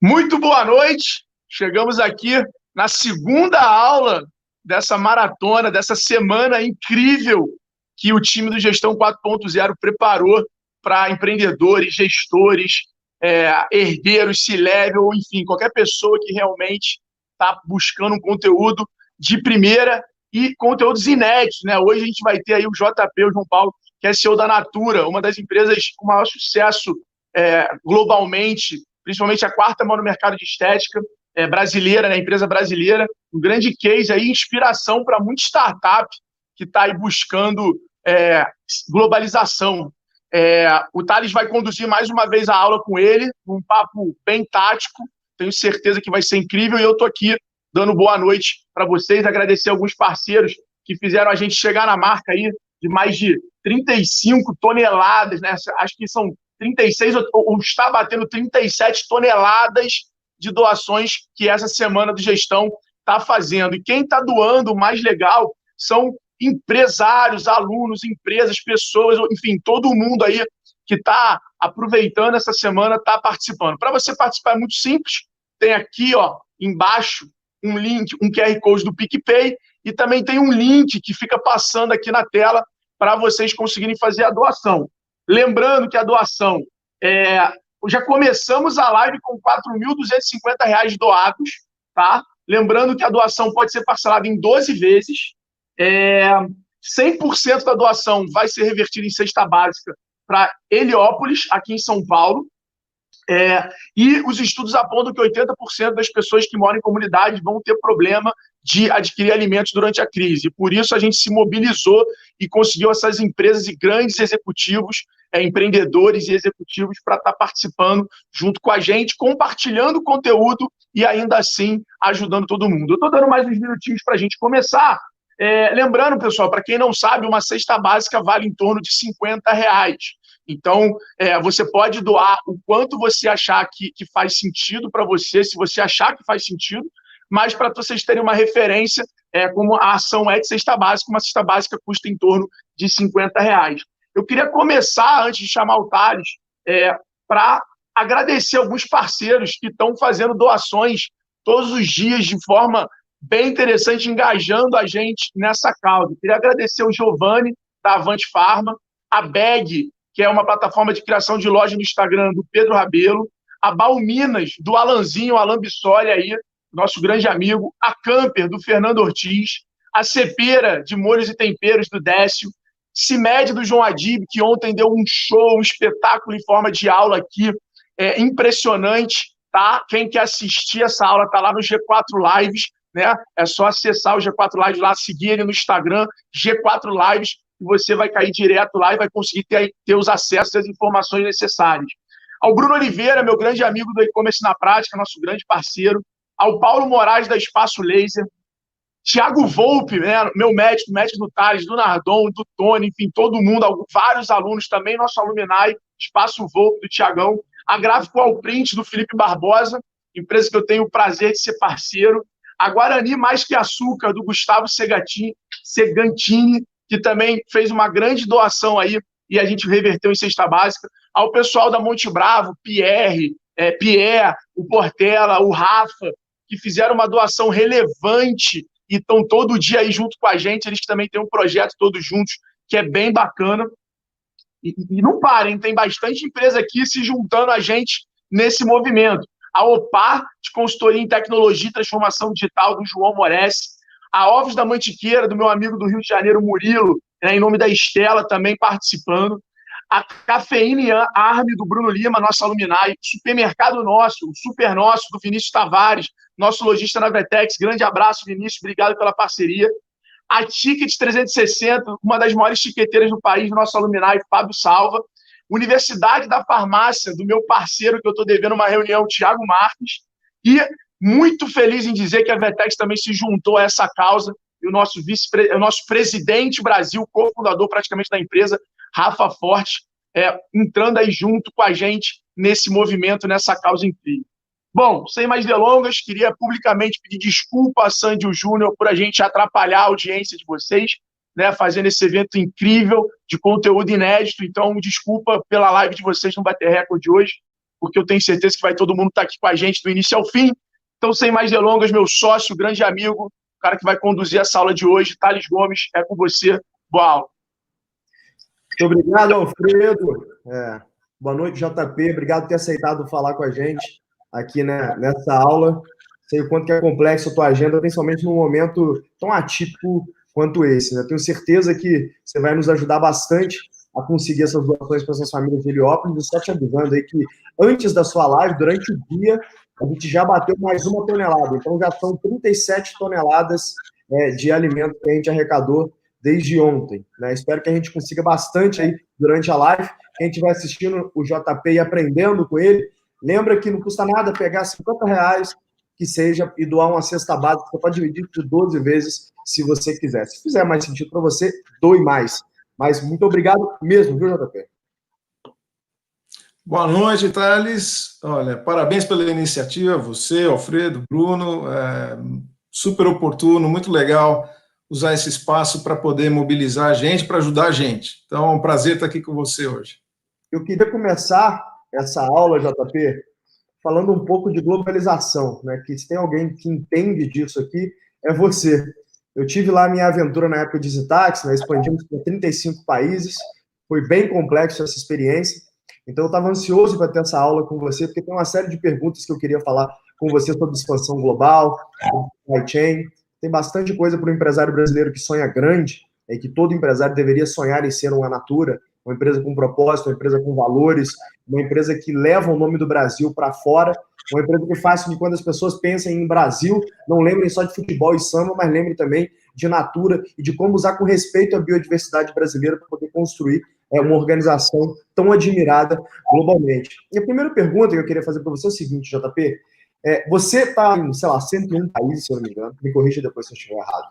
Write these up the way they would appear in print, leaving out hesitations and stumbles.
Muito boa noite. Chegamos aqui na segunda aula dessa maratona, dessa semana incrível que o time do Gestão 4.0 preparou para empreendedores, gestores, herdeiros, C-level, enfim, qualquer pessoa que realmente está buscando um conteúdo de primeira e conteúdos inéditos, né? Hoje a gente vai ter aí o JP, o João Paulo, que é CEO da Natura, uma das empresas com maior sucesso globalmente, principalmente a quarta mão no mercado de estética brasileira, né, empresa brasileira, um grande case aí, inspiração para muita startup que está aí buscando globalização. O Thales vai conduzir mais uma vez a aula com ele, um papo bem tático, tenho certeza que vai ser incrível, e eu estou aqui dando boa noite para vocês, agradecer alguns parceiros que fizeram a gente chegar na marca aí de mais de 35 toneladas, né? Acho que são 36 ou está batendo 37 toneladas de doações que essa semana de gestão está fazendo. E quem está doando, o mais legal, são empresários, alunos, empresas, pessoas, enfim, todo mundo aí que está aproveitando essa semana, está participando. Para você participar é muito simples, tem aqui embaixo um link, um QR Code do PicPay, e também tem um link que fica passando aqui na tela para vocês conseguirem fazer a doação. Lembrando que a doação, já começamos a live com R$ 4.250 doados, tá? Lembrando que a doação pode ser parcelada em 12 vezes, 100% da doação vai ser revertida em cesta básica para Heliópolis, aqui em São Paulo, e os estudos apontam que 80% das pessoas que moram em comunidade vão ter problema de adquirir alimentos durante a crise. Por isso, a gente se mobilizou e conseguiu essas empresas e grandes executivos, empreendedores e executivos para estar participando junto com a gente, compartilhando conteúdo e ainda assim ajudando todo mundo. Eu estou dando mais uns minutinhos para a gente começar. Lembrando, pessoal, para quem não sabe, uma cesta básica vale em torno de R$ 50. Então, você pode doar o quanto você achar que faz sentido para você, se você achar que faz sentido, mas para vocês terem uma referência, como a ação é de cesta básica, uma cesta básica custa em torno de R$ 50. Eu queria começar, antes de chamar o Thales, para agradecer alguns parceiros que estão fazendo doações todos os dias de forma bem interessante, engajando a gente nessa causa. Eu queria agradecer o Giovanni, da Avante Pharma, a Beg, que é uma plataforma de criação de loja no Instagram do Pedro Rabelo, a Balminas, do Alanzinho, Alan Bissoli aí, nosso grande amigo, a Camper, do Fernando Ortiz, a Cepera, de Molhos e Temperos, do Décio, CIMED, do João Adib, que ontem deu um show, um espetáculo em forma de aula aqui, impressionante, tá? Quem quer assistir essa aula está lá no G4 Lives, né? É só acessar o G4 Lives lá, seguir ele no Instagram, G4 Lives, e você vai cair direto lá e vai conseguir ter os acessos às informações necessárias. Ao Bruno Oliveira, meu grande amigo do E-Commerce na Prática, nosso grande parceiro, ao Paulo Moraes, da Espaço Laser, Tiago Volpe, né, meu médico do Thales, do Nardon, do Tony, enfim, todo mundo, vários alunos também, nosso alumni, Espaço Volpe, do Tiagão, a Gráfico Allprint, do Felipe Barbosa, empresa que eu tenho o prazer de ser parceiro, a Guarani Mais Que Açúcar, do Gustavo Segantini, que também fez uma grande doação aí e a gente reverteu em cesta básica, ao pessoal da Monte Bravo, Pierre, o Portela, o Rafa, que fizeram uma doação relevante e estão todo dia aí junto com a gente, eles também têm um projeto todos juntos, que é bem bacana. E não parem, tem bastante empresa aqui se juntando a gente nesse movimento. A OPAR, de consultoria em tecnologia e transformação digital, do João Moresi, a Ovos da Mantiqueira, do meu amigo do Rio de Janeiro, Murilo, em nome da Estela, também participando, a Cafeína Arme, do Bruno Lima, nosso alumni, Supermercado Nosso, o Super Nosso, do Vinícius Tavares, nosso lojista na Vetex, grande abraço, Vinícius, obrigado pela parceria. A Ticket 360, uma das maiores tiqueteiras do país, nosso alumni, Fábio Salva. Universidade da Farmácia, do meu parceiro, que eu estou devendo uma reunião, Thiago Marques. E muito feliz em dizer que a Vetex também se juntou a essa causa, e o nosso presidente Brasil, cofundador praticamente da empresa, Rafa Forte, entrando aí junto com a gente nesse movimento, nessa causa incrível. Bom, sem mais delongas, queria publicamente pedir desculpa a Sandy e o Júnior por a gente atrapalhar a audiência de vocês, né, fazendo esse evento incrível de conteúdo inédito. Então, desculpa pela live de vocês não bater recorde hoje. porque eu tenho certeza que vai todo mundo estar aqui com a gente do início ao fim. Então, sem mais delongas, meu sócio, grande amigo, o cara que vai conduzir essa aula de hoje, Thales Gomes, é com você. Boa aula. Muito obrigado, Alfredo. Boa noite, JP. Obrigado por ter aceitado falar com a gente aqui, né, nessa aula. Sei o quanto que é complexo a tua agenda, principalmente num momento tão atípico quanto esse, né? Tenho certeza que você vai nos ajudar bastante a conseguir essas doações para essas famílias de Heliópolis. E só te avisando aí que antes da sua live, durante o dia, a gente já bateu mais 1 tonelada. Então já são 37 toneladas de alimento que a gente arrecadou desde ontem, né? Espero que a gente consiga bastante aí durante a live. Quem estiver assistindo o JP e aprendendo com ele, lembra que não custa nada pegar R$50 que seja e doar uma cesta básica. Você pode dividir por 12 vezes se você quiser. Se fizer mais sentido para você, doe mais. Mas muito obrigado mesmo, viu, JP? Boa noite, Thales. Olha, parabéns pela iniciativa, você, Alfredo, Bruno. Super oportuno, muito legal usar esse espaço para poder mobilizar a gente, para ajudar a gente. Então, é um prazer estar aqui com você hoje. Eu queria começar essa aula, JP, falando um pouco de globalização, né? Que se tem alguém que entende disso aqui, é você. Eu tive lá a minha aventura na época de Zitax, né? Expandimos para 35 países, foi bem complexo essa experiência, então eu estava ansioso para ter essa aula com você, porque tem uma série de perguntas que eu queria falar com você sobre expansão global, supply chain, tem bastante coisa para o empresário brasileiro que sonha grande, e que todo empresário deveria sonhar em ser uma Natura, uma empresa com propósito, uma empresa com valores, uma empresa que leva o nome do Brasil para fora, uma empresa que faz com que quando as pessoas pensem em Brasil, não lembrem só de futebol e samba, mas lembrem também de Natura e de como usar com respeito a biodiversidade brasileira para poder construir uma organização tão admirada globalmente. E a primeira pergunta que eu queria fazer para você é o seguinte, JP, você está em, sei lá, 101 países, se eu não me engano, me corrija depois se eu estiver errado.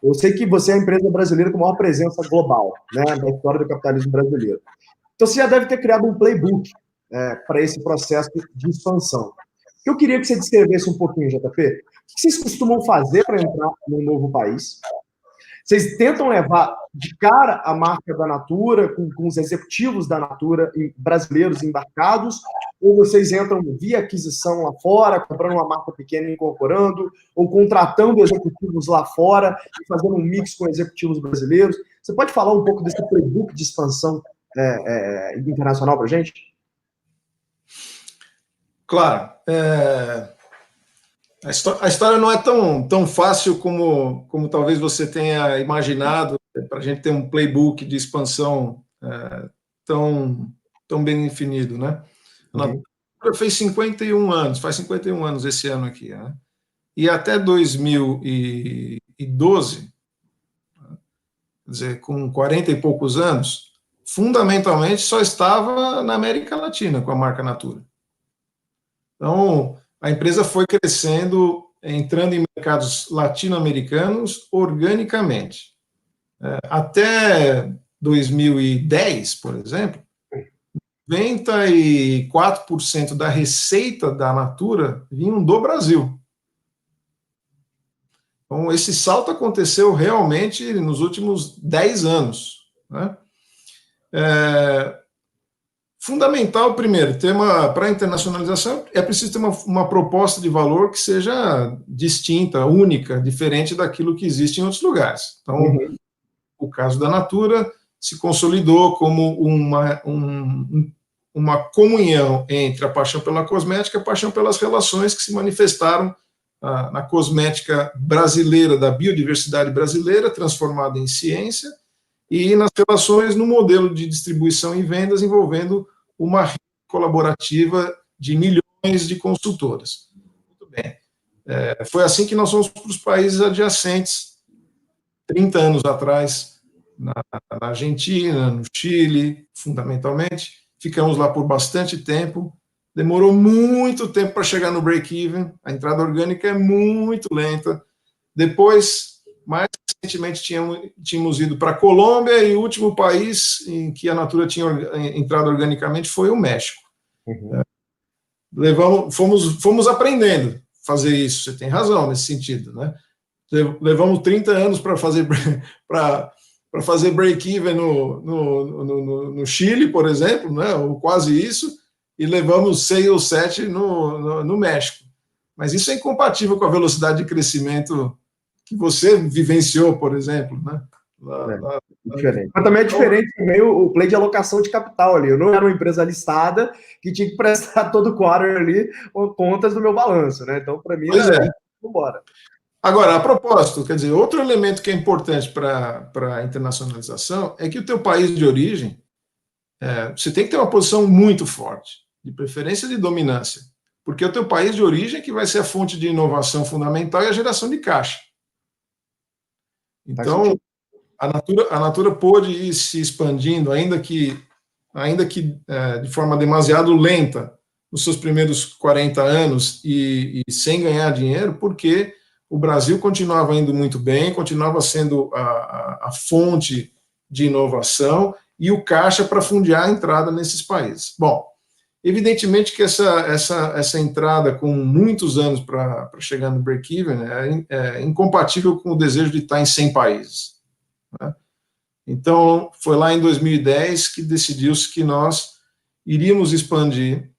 Eu sei que você é a empresa brasileira com maior presença global, né, da história do capitalismo brasileiro. Então, você já deve ter criado um playbook para esse processo de expansão. Eu queria que você descrevesse um pouquinho, JP, o que vocês costumam fazer para entrar num novo país? Vocês tentam levar de cara a marca da Natura, com os executivos da Natura brasileiros embarcados, ou vocês entram via aquisição lá fora, comprando uma marca pequena e incorporando, ou contratando executivos lá fora e fazendo um mix com executivos brasileiros? Você pode falar um pouco desse playbook de expansão internacional para a gente? Claro. A história não é tão fácil como talvez você tenha imaginado, para a gente ter um playbook de expansão tão bem definido, né? A Natura fez 51 anos, faz 51 anos esse ano aqui, né? E até 2012, quer dizer, com 40 e poucos anos, fundamentalmente só estava na América Latina com a marca Natura. Então, a empresa foi crescendo, entrando em mercados latino-americanos organicamente. Até 2010, por exemplo, 94% da receita da Natura vinham do Brasil. Então, esse salto aconteceu realmente nos últimos 10 anos, né? Fundamental, primeiro, para a internacionalização, é preciso ter uma proposta de valor que seja distinta, única, diferente daquilo que existe em outros lugares. Então, o caso da Natura se consolidou como uma comunhão entre a paixão pela cosmética e a paixão pelas relações que se manifestaram na cosmética brasileira, da biodiversidade brasileira, transformada em ciência, e nas relações no modelo de distribuição e vendas envolvendo uma rede colaborativa de milhões de consultoras. Muito bem. Foi assim que nós fomos para os países adjacentes, 30 anos atrás, na Argentina, no Chile, fundamentalmente. Ficamos lá por bastante tempo. Demorou muito tempo para chegar no break-even. A entrada orgânica é muito lenta. Depois, mais recentemente, tínhamos ido para a Colômbia, e o último país em que a Natura tinha entrado organicamente foi o México. Fomos aprendendo a fazer isso, você tem razão nesse sentido, né? Levamos 30 anos para fazer break-even no Chile, por exemplo, né? Ou quase isso, e levamos 6 ou 7 no México. Mas isso é incompatível com a velocidade de crescimento que você vivenciou, por exemplo, né? Diferente. Mas também é diferente também o play de alocação de capital ali. Eu não era uma empresa listada que tinha que prestar todo quarter ali contas do meu balanço, né? Então, para mim, vambora. Agora, a propósito, quer dizer, outro elemento que é importante para a internacionalização é que o teu país de origem, você tem que ter uma posição muito forte, de preferência de dominância, porque é o teu país de origem é que vai ser a fonte de inovação fundamental e a geração de caixa. Então, a Natura pôde ir se expandindo, ainda que de forma demasiado lenta, nos seus primeiros 40 anos e sem ganhar dinheiro, porque o Brasil continuava indo muito bem, continuava sendo a fonte de inovação e o caixa para fundear a entrada nesses países. Bom, evidentemente que essa entrada com muitos anos para chegar no break-even é incompatível com o desejo de estar em 100 países. Né? Então, foi lá em 2010 que decidiu-se que nós iríamos expandir,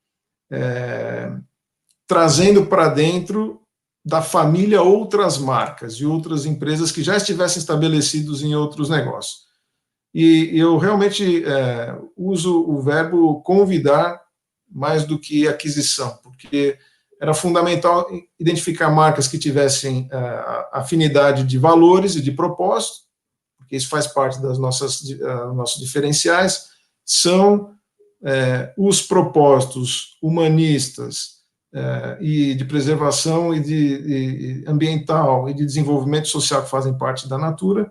trazendo para dentro da família outras marcas e outras empresas que já estivessem estabelecidos em outros negócios. E eu realmente uso o verbo convidar mais do que aquisição, porque era fundamental identificar marcas que tivessem afinidade de valores e de propósito, porque isso faz parte das nossos diferenciais, são os propósitos humanistas, e de preservação e de ambiental e de desenvolvimento social que fazem parte da Natura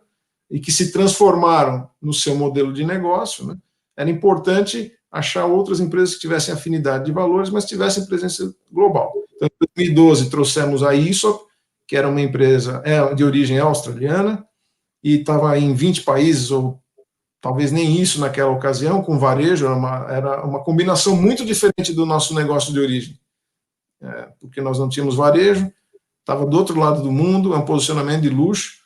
e que se transformaram no seu modelo de negócio, né? Era importante achar outras empresas que tivessem afinidade de valores, mas tivessem presença global. Então, em 2012, trouxemos a Aesop, que era uma empresa de origem australiana e estava em 20 países, ou talvez nem isso naquela ocasião, com varejo, era uma combinação muito diferente do nosso negócio de origem. Porque nós não tínhamos varejo, estava do outro lado do mundo, é um posicionamento de luxo,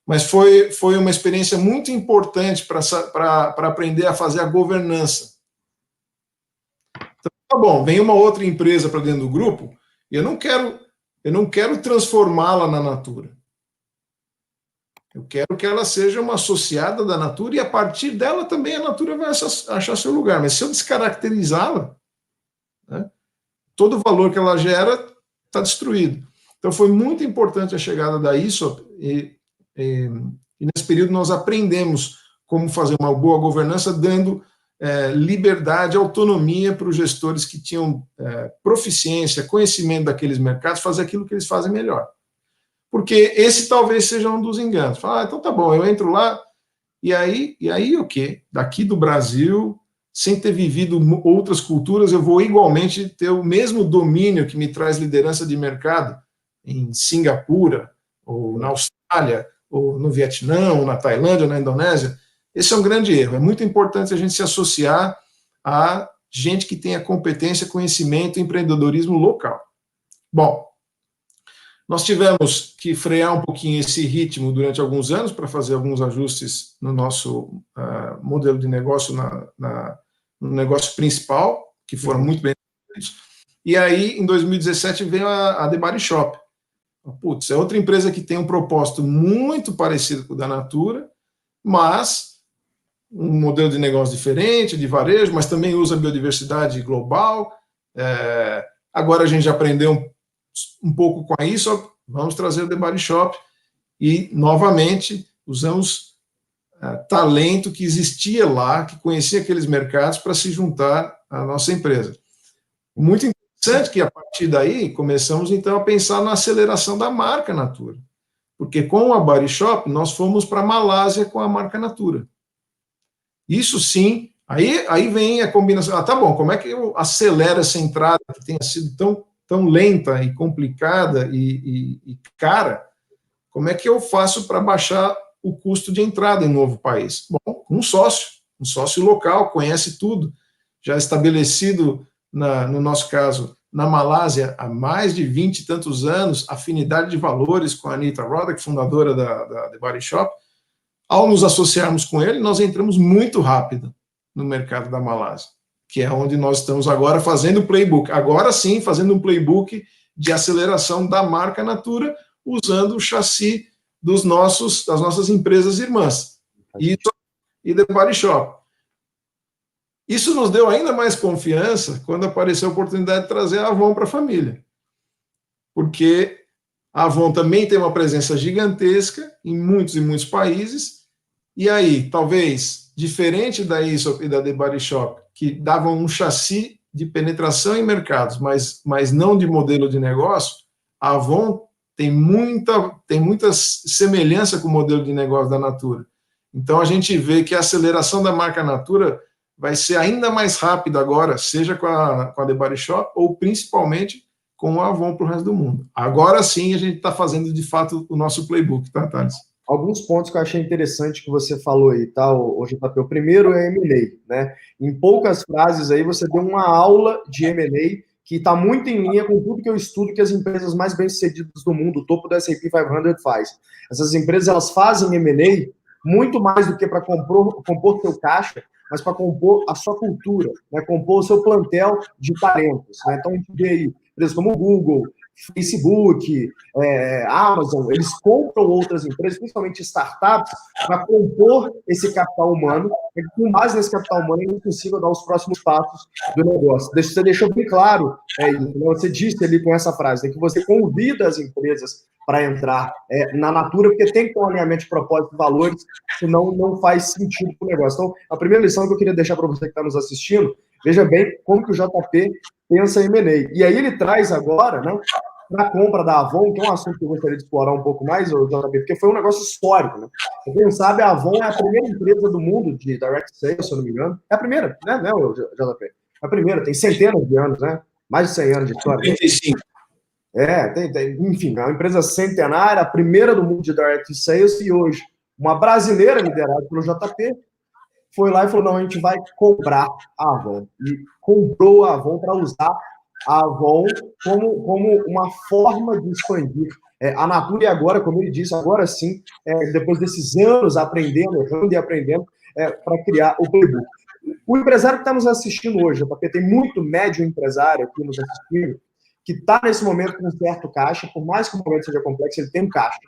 mas foi uma experiência muito importante para aprender a fazer a governança. Então, tá bom, vem uma outra empresa para dentro do grupo, e eu não quero transformá-la na Natura. Eu quero que ela seja uma associada da Natura, e a partir dela também a Natura vai achar seu lugar, mas se eu descaracterizá-la, né, todo o valor que ela gera está destruído. Então, foi muito importante a chegada da Aesop, e nesse período nós aprendemos como fazer uma boa governança, dando liberdade, autonomia para os gestores que tinham proficiência, conhecimento daqueles mercados, fazer aquilo que eles fazem melhor. Porque esse talvez seja um dos enganos. Então tá bom, eu entro lá, e aí o quê? Daqui do Brasil, sem ter vivido outras culturas, eu vou igualmente ter o mesmo domínio que me traz liderança de mercado em Singapura, ou na Austrália, ou no Vietnã, ou na Tailândia, ou na Indonésia. Esse é um grande erro. É muito importante a gente se associar a gente que tenha competência, conhecimento e empreendedorismo local. Bom, nós tivemos que frear um pouquinho esse ritmo durante alguns anos para fazer alguns ajustes no nosso modelo de negócio, no negócio principal, que foram muito bem feitos. E aí, em 2017, veio a The Body Shop. Putz, é outra empresa que tem um propósito muito parecido com o da Natura, mas um modelo de negócio diferente, de varejo, mas também usa biodiversidade global. Agora a gente já aprendeu um pouco com isso, vamos trazer o The Body Shop e, novamente, usamos talento que existia lá, que conhecia aqueles mercados, para se juntar à nossa empresa. Muito interessante que, a partir daí, começamos, então, a pensar na aceleração da marca Natura. Porque, com a Body Shop, nós fomos para a Malásia com a marca Natura. Isso, sim, aí vem a combinação. Tá bom, como é que eu acelero essa entrada que tenha sido tão lenta e complicada e cara? Como é que eu faço para baixar o custo de entrada em um novo país? Bom, um sócio local, conhece tudo, já estabelecido, no nosso caso, na Malásia, há mais de 20 e tantos anos, afinidade de valores com a Anita Roddick, fundadora da The Body Shop. Ao nos associarmos com ele, nós entramos muito rápido no mercado da Malásia. que é onde nós estamos agora fazendo o playbook. Agora sim, fazendo um playbook de aceleração da marca Natura, usando o chassi das nossas empresas irmãs. E The Body Shop. Isso nos deu ainda mais confiança quando apareceu a oportunidade de trazer a Avon para a família. Porque a Avon também tem uma presença gigantesca em muitos e muitos países, e aí, talvez, diferente da Aesop e da The Body Shop, que davam um chassi de penetração em mercados, mas não de modelo de negócio, a Avon tem muita semelhança com o modelo de negócio da Natura. Então, a gente vê que a aceleração da marca Natura vai ser ainda mais rápida agora, seja com a The Body Shop ou principalmente com a Avon para o resto do mundo. Agora sim, a gente está fazendo, de fato, o nosso playbook, tá, Thales? Alguns pontos que eu achei interessante que você falou aí, tá, o JP? O primeiro é M&A, né? Em poucas frases aí, você deu uma aula de M&A que está muito em linha com tudo que eu estudo que as empresas mais bem-sucedidas do mundo, o topo do S&P 500 faz. Essas empresas, elas fazem M&A muito mais do que para compor seu caixa, mas para compor a sua cultura, né? Compor o seu plantel de talentos. Né? Então, a gente vê aí empresas como Google, Facebook, Amazon, eles compram outras empresas, principalmente startups, para compor esse capital humano, e com base nesse capital humano é impossível dar os próximos passos do negócio. Você deixou bem claro, você disse ali com essa frase, que você convida as empresas para entrar na Natura, porque tem que ter um alinhamento de propósito e valores, senão não faz sentido para o negócio. Então, a primeira lição que eu queria deixar para você que está nos assistindo, veja bem como que o JP pensa em M&A. E aí ele traz agora, né, na compra da Avon, que é um assunto que eu gostaria de explorar um pouco mais, JP, porque foi um negócio histórico. Né? Quem não sabe, a Avon é a primeira empresa do mundo de direct sales, se eu não me engano. É a primeira, né, JP? É a primeira, tem centenas de anos, né? Mais de 100 anos de história. 35. Enfim, é uma empresa centenária, a primeira do mundo de direct sales, e hoje, uma brasileira liderada pelo JP, foi lá e falou, não, a gente vai comprar a Avon. E comprou a Avon para usar a Avon como uma forma de expandir a Natura. E agora, como ele disse, agora sim, depois desses anos aprendendo, errando e aprendendo, para criar o playbook. O empresário que está nos assistindo hoje, porque tem muito médio empresário aqui nos assistindo, que está nesse momento com um certo caixa, por mais que o momento seja complexo, ele tem um caixa.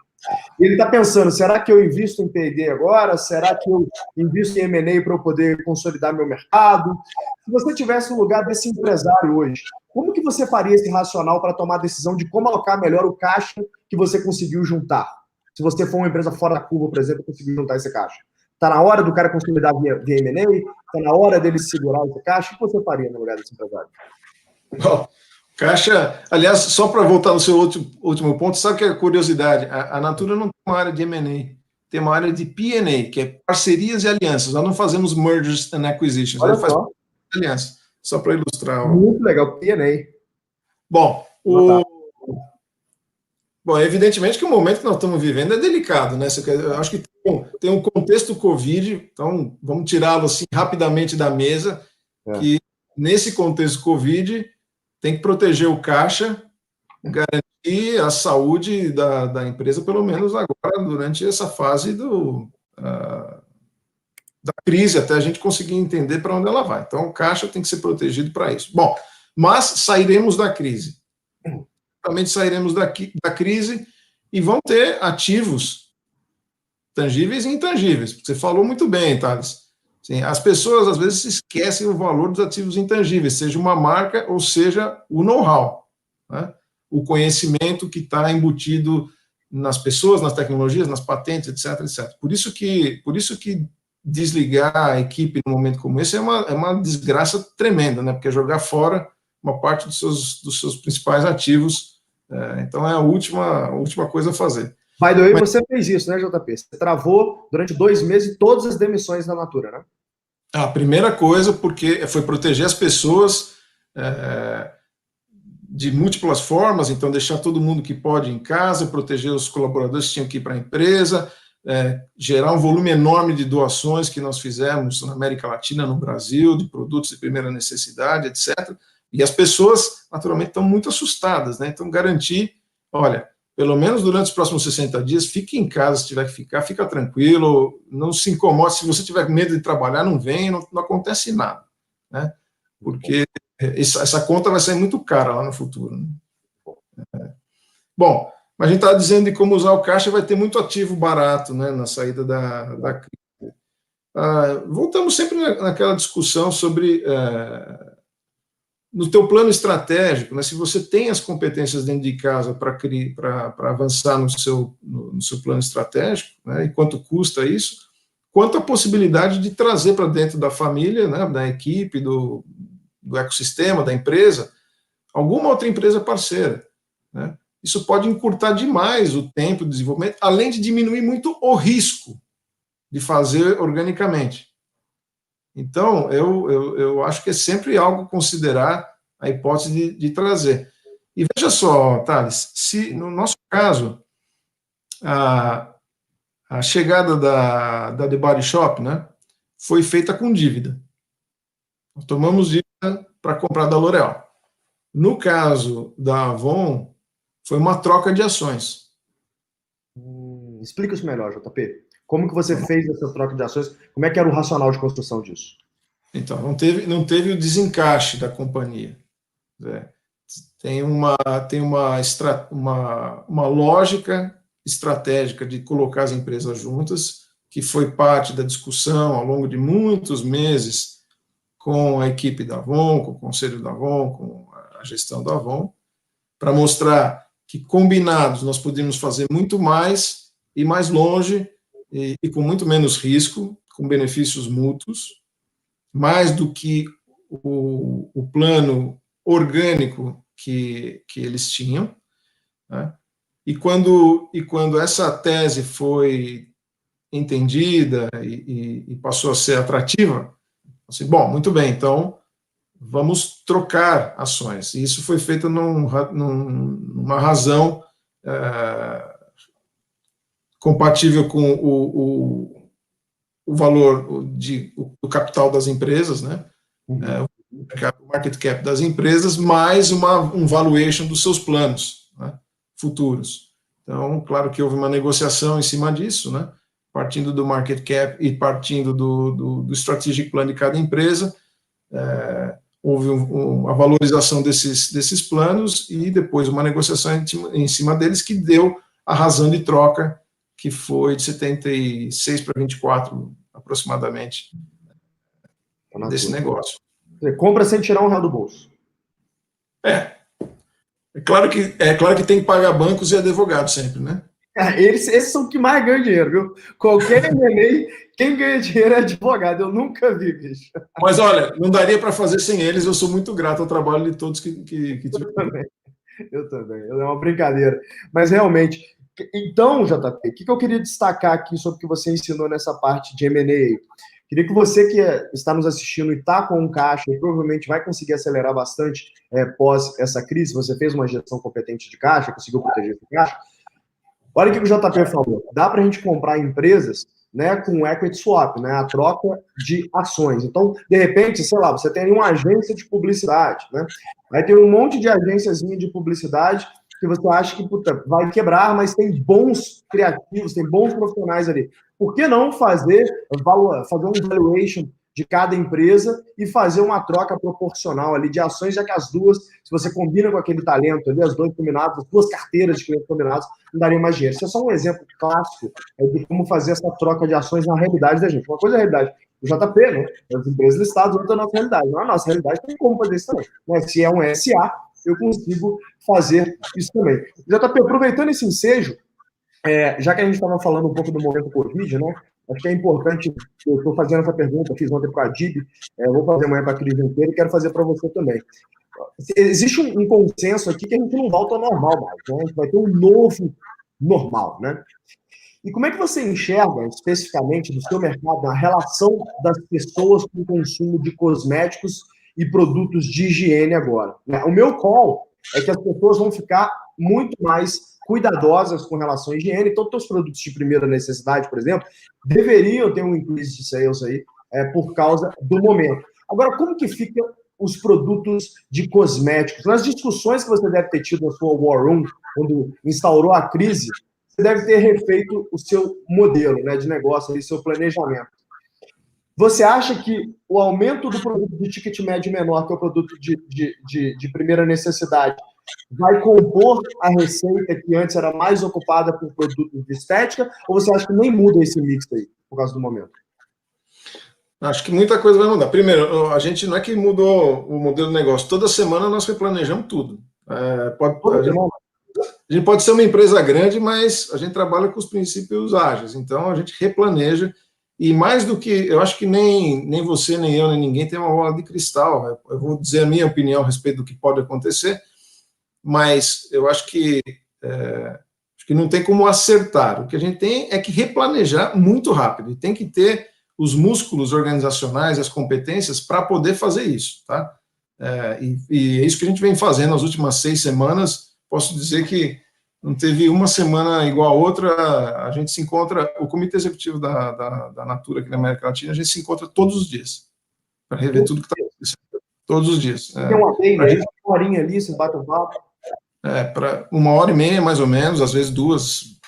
E ele está pensando, será que eu invisto em P&D agora? Será que eu invisto em M&A para eu poder consolidar meu mercado? Se você tivesse no lugar desse empresário hoje, como que você faria esse racional para tomar a decisão de como alocar melhor o caixa que você conseguiu juntar? Se você for uma empresa fora da curva, por exemplo, conseguiu juntar esse caixa. Está na hora do cara consolidar via M&A? Está na hora dele segurar esse caixa? O que você faria no lugar desse empresário? Bom, caixa, aliás, só para voltar no seu último ponto, sabe que é curiosidade? A Natura não tem uma área de M&A, tem uma área de P&A, que é parcerias e alianças. Nós não fazemos mergers and acquisitions, Olha a gente só. faz alianças, só para ilustrar. Muito legal, P&A. Bom, Bom, evidentemente que o momento que nós estamos vivendo é delicado, né? Eu acho que tem um contexto Covid, então vamos tirá-lo assim rapidamente da mesa, que nesse contexto Covid tem que proteger o caixa, garantir a saúde da empresa, pelo menos agora, durante essa fase da crise, até a gente conseguir entender para onde ela vai. Então, o caixa tem que ser protegido para isso. Bom, mas sairemos da crise. Realmente sairemos da crise e vão ter ativos tangíveis e intangíveis. Você falou muito bem, Thales. Sim, as pessoas, às vezes, esquecem o valor dos ativos intangíveis, seja uma marca ou seja o know-how, né? O conhecimento que está embutido nas pessoas, nas tecnologias, nas patentes, etc, etc. Por isso que desligar a equipe num momento como esse é uma desgraça tremenda, né? Porque é jogar fora uma parte dos seus principais ativos. Então, é a última coisa a fazer. By the way, você fez isso, né, JP? Você travou durante 2 meses todas as demissões da Natura, né? A primeira coisa, porque foi proteger as pessoas de múltiplas formas, então deixar todo mundo que pode em casa, proteger os colaboradores que tinham que ir para a empresa, gerar um volume enorme de doações que nós fizemos na América Latina, no Brasil, de produtos de primeira necessidade, etc. E as pessoas, naturalmente, estão muito assustadas, né? Então, garantir, olha, pelo menos durante os próximos 60 dias, fique em casa se tiver que ficar, fica tranquilo, não se incomode. Se você tiver medo de trabalhar, não venha, não acontece nada, né? porque essa conta vai sair muito cara lá no futuro, né? Bom, mas a gente está dizendo de como usar o caixa, vai ter muito ativo barato, né, na saída da crise. Voltamos sempre naquela discussão sobre no teu plano estratégico, né, se você tem as competências dentro de casa para avançar no seu plano estratégico, né, e quanto custa isso, quanto a possibilidade de trazer para dentro da família, né, da equipe, do ecossistema, da empresa, alguma outra empresa parceira, né? Isso pode encurtar demais o tempo de desenvolvimento, além de diminuir muito o risco de fazer organicamente. Então, eu acho que é sempre algo a considerar a hipótese de trazer. E veja só, Thales, se no nosso caso, a chegada da The Body Shop, né, foi feita com dívida. Nós tomamos dívida para comprar da L'Oréal. No caso da Avon, foi uma troca de ações. Explica isso melhor, JP. Como que você fez essa troca de ações? Como é que era o racional de construção disso? Então, não teve o desencaixe da companhia. Né? Tem uma lógica estratégica de colocar as empresas juntas, que foi parte da discussão ao longo de muitos meses com a equipe da Avon, com o conselho da Avon, com a gestão da Avon, para mostrar que combinados nós podíamos fazer muito mais e mais longe e com muito menos risco, com benefícios mútuos, mais do que o plano orgânico que eles tinham, né? E quando essa tese foi entendida e passou a ser atrativa, assim, bom, muito bem, então vamos trocar ações. E isso foi feito numa razão compatível com o valor do capital das empresas, né? O market cap das empresas, mais um valuation dos seus planos, né, futuros. Então, claro que houve uma negociação em cima disso, né? Partindo do market cap e partindo do strategic plan de cada empresa, houve uma valorização desses planos e depois uma negociação em cima deles que deu a razão de troca, que foi de 76 para 24, aproximadamente, desse negócio. Você compra sem tirar um real do bolso. É claro que tem que pagar bancos e advogados sempre, né? Esses são os que mais ganham dinheiro, viu? Qualquer M&A, quem ganha dinheiro é advogado. Eu nunca vi, bicho. Mas, olha, não daria para fazer sem eles. Eu sou muito grato ao trabalho de todos que Eu também. É uma brincadeira. Mas, realmente... Então, JP, o que eu queria destacar aqui sobre o que você ensinou nessa parte de M&A? Queria que você que está nos assistindo e está com um caixa e provavelmente vai conseguir acelerar bastante pós essa crise, você fez uma gestão competente de caixa, conseguiu proteger esse caixa. Olha o que o JP falou. Dá para a gente comprar empresas, né, com equity swap, né, a troca de ações. Então, de repente, sei lá, você tem uma agência de publicidade, né? Aí tem um monte de agênciazinha de publicidade que você acha que vai quebrar, mas tem bons criativos, tem bons profissionais ali. Por que não fazer um valuation de cada empresa e fazer uma troca proporcional ali de ações, já que as duas, se você combina com aquele talento ali, as duas combinadas, as duas carteiras de clientes combinados, não daria mais dinheiro. Isso é só um exemplo clássico de como fazer essa troca de ações na realidade da gente. Uma coisa é a realidade do JP, né? As empresas listadas, outra é a nossa realidade. Não é a nossa realidade, tem como fazer isso também. Né? Se é um SA, eu consigo fazer isso também. JP, aproveitando esse ensejo, já que a gente estava falando um pouco do momento Covid, né? Acho que é importante, eu estou fazendo essa pergunta, fiz ontem para a Dib, vou fazer amanhã para a crise inteira e quero fazer para você também. Existe um consenso aqui que a gente não volta ao normal mais, né? A gente vai ter um novo normal, né? E como é que você enxerga, especificamente do seu mercado, a relação das pessoas com o consumo de cosméticos e produtos de higiene agora? O meu call é que as pessoas vão ficar muito mais cuidadosas com relação à higiene. Então, os produtos de primeira necessidade, por exemplo, deveriam ter um increase de sales aí por causa do momento. Agora, como que fica os produtos de cosméticos? Nas discussões que você deve ter tido na sua War Room, quando instaurou a crise, você deve ter refeito o seu modelo, né, de negócio, o seu planejamento. Você acha que o aumento do produto de ticket médio menor, que é o produto de primeira necessidade, vai compor a receita que antes era mais ocupada por produtos de estética? Ou você acha que nem muda esse mix aí, por causa do momento? Acho que muita coisa vai mudar. Primeiro, a gente não é que mudou o modelo de negócio. Toda semana nós replanejamos tudo. A gente pode ser uma empresa grande, mas a gente trabalha com os princípios ágeis. Então, a gente replaneja. E mais do que... Eu acho que nem você, nem eu, nem ninguém tem uma bola de cristal. Eu vou dizer a minha opinião a respeito do que pode acontecer, mas eu acho que não tem como acertar. O que a gente tem é que replanejar muito rápido. E tem que ter os músculos organizacionais, as competências para poder fazer isso, tá? E é isso que a gente vem fazendo nas últimas 6 semanas. Posso dizer que não teve uma semana igual a outra. A gente se encontra, o Comitê Executivo da Natura aqui na América Latina, a gente se encontra todos os dias para rever tudo que está acontecendo. Todos os dias. Tem uma vez, uma horinha ali, se bate um papo. Para 1h30, mais ou menos, às vezes 2,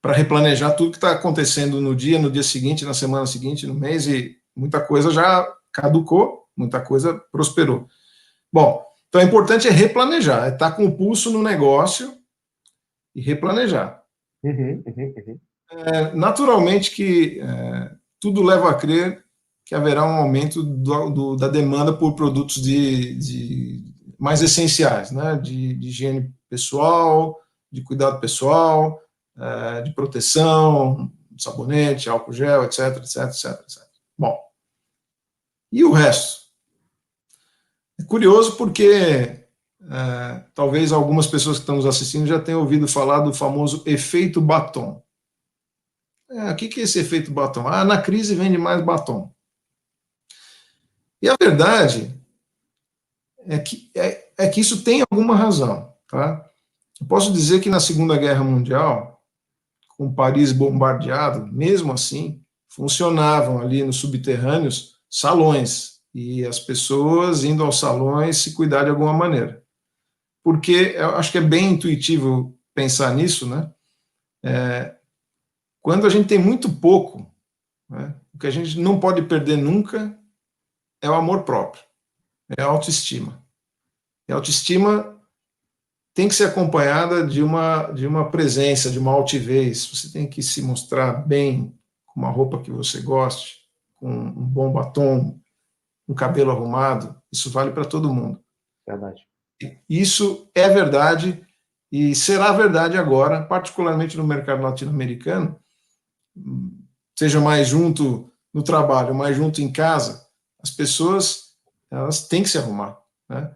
para replanejar tudo que está acontecendo no dia seguinte, na semana seguinte, no mês, e muita coisa já caducou, muita coisa prosperou. Bom, então é importante replanejar, estar com o pulso no negócio e replanejar. Naturalmente que tudo leva a crer que haverá um aumento da demanda por produtos mais essenciais, né? De higiene pessoal, de cuidado pessoal, de proteção, sabonete, álcool gel, etc, etc, etc, etc. Bom, e o resto? É curioso porque talvez algumas pessoas que estão nos assistindo já tenham ouvido falar do famoso efeito batom. O que é esse efeito batom? Na crise vende mais batom. E a verdade é que isso tem alguma razão, tá? Eu posso dizer que na Segunda Guerra Mundial, com Paris bombardeado, mesmo assim, funcionavam ali nos subterrâneos salões, e as pessoas indo aos salões se cuidar de alguma maneira. Porque eu acho que é bem intuitivo pensar nisso, né? Quando a gente tem muito pouco, né, o que a gente não pode perder nunca é o amor próprio, é a autoestima. E a autoestima tem que ser acompanhada de uma presença, de uma altivez. Você tem que se mostrar bem, com uma roupa que você goste, com um bom batom, um cabelo arrumado. Isso vale para todo mundo. Verdade. Isso é verdade e será verdade agora, particularmente no mercado latino-americano, seja mais junto no trabalho, mais junto em casa, as pessoas elas têm que se arrumar, né?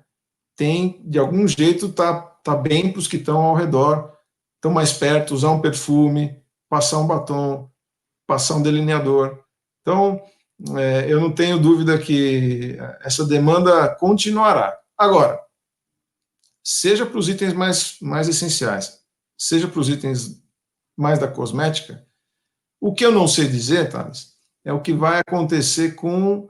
Tem, de algum jeito, tá bem para os que estão ao redor, estão mais perto, usar um perfume, passar um batom, passar um delineador. Então, eu não tenho dúvida que essa demanda continuará. Agora, seja para os itens mais essenciais, seja para os itens mais da cosmética, o que eu não sei dizer, Thales, é o que vai acontecer com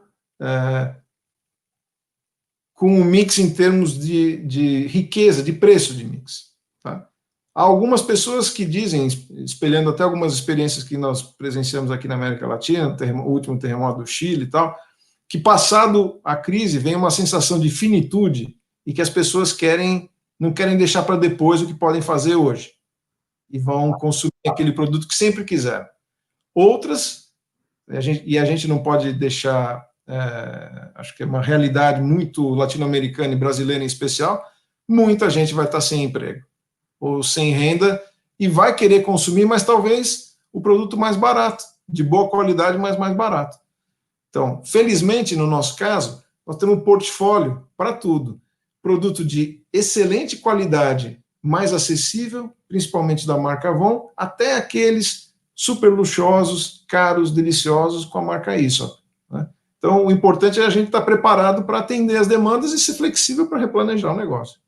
o mix em termos de riqueza, de preço de mix. Tá? Há algumas pessoas que dizem, espelhando até algumas experiências que nós presenciamos aqui na América Latina, o último terremoto do Chile e tal, que passado a crise vem uma sensação de finitude e que as pessoas não querem deixar para depois o que podem fazer hoje. E vão consumir aquele produto que sempre quiseram. Outras, a gente não pode deixar, acho que é uma realidade muito latino-americana e brasileira em especial, muita gente vai estar sem emprego ou sem renda e vai querer consumir, mas talvez o produto mais barato, de boa qualidade, mas mais barato. Então, felizmente, no nosso caso, nós temos um portfólio para tudo. Produto de excelente qualidade, mais acessível, principalmente da marca Avon, até aqueles super luxuosos, caros, deliciosos com a marca Aesop, né? Então, o importante é a gente estar preparado para atender as demandas e ser flexível para replanejar o negócio.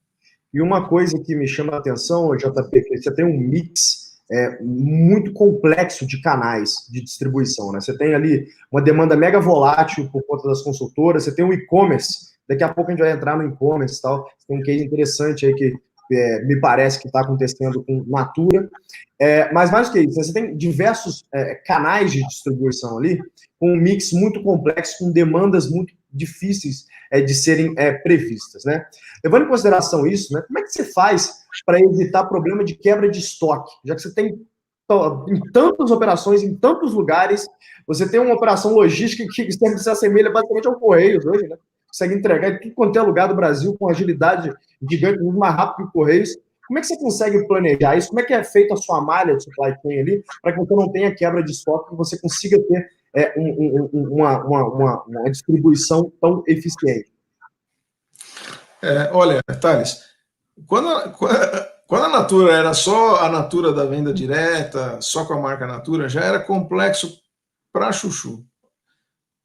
E uma coisa que me chama a atenção, JP, é que você tem um mix muito complexo de canais de distribuição, né? Você tem ali uma demanda mega volátil por conta das consultoras, você tem o e-commerce, daqui a pouco a gente vai entrar no e-commerce e tal, tem um case interessante aí que me parece que está acontecendo com Natura. Mas mais do que isso, você tem diversos canais de distribuição ali, com um mix muito complexo, com demandas muito difíceis de serem previstas, né? Levando em consideração isso, né, como é que você faz para evitar problema de quebra de estoque? Já que você tem em tantas operações, em tantos lugares, você tem uma operação logística que se assemelha basicamente ao Correios hoje, né? Consegue entregar em tudo quanto é lugar do Brasil com agilidade gigante, muito mais rápido que o Correios. Como é que você consegue planejar isso? Como é que é feita a sua malha de supply chain ali, para que você não tenha quebra de estoque, que você consiga ter uma distribuição tão eficiente? Olha, Thales, quando a Natura era só a Natura da venda direta, só com a marca Natura, já era complexo para chuchu.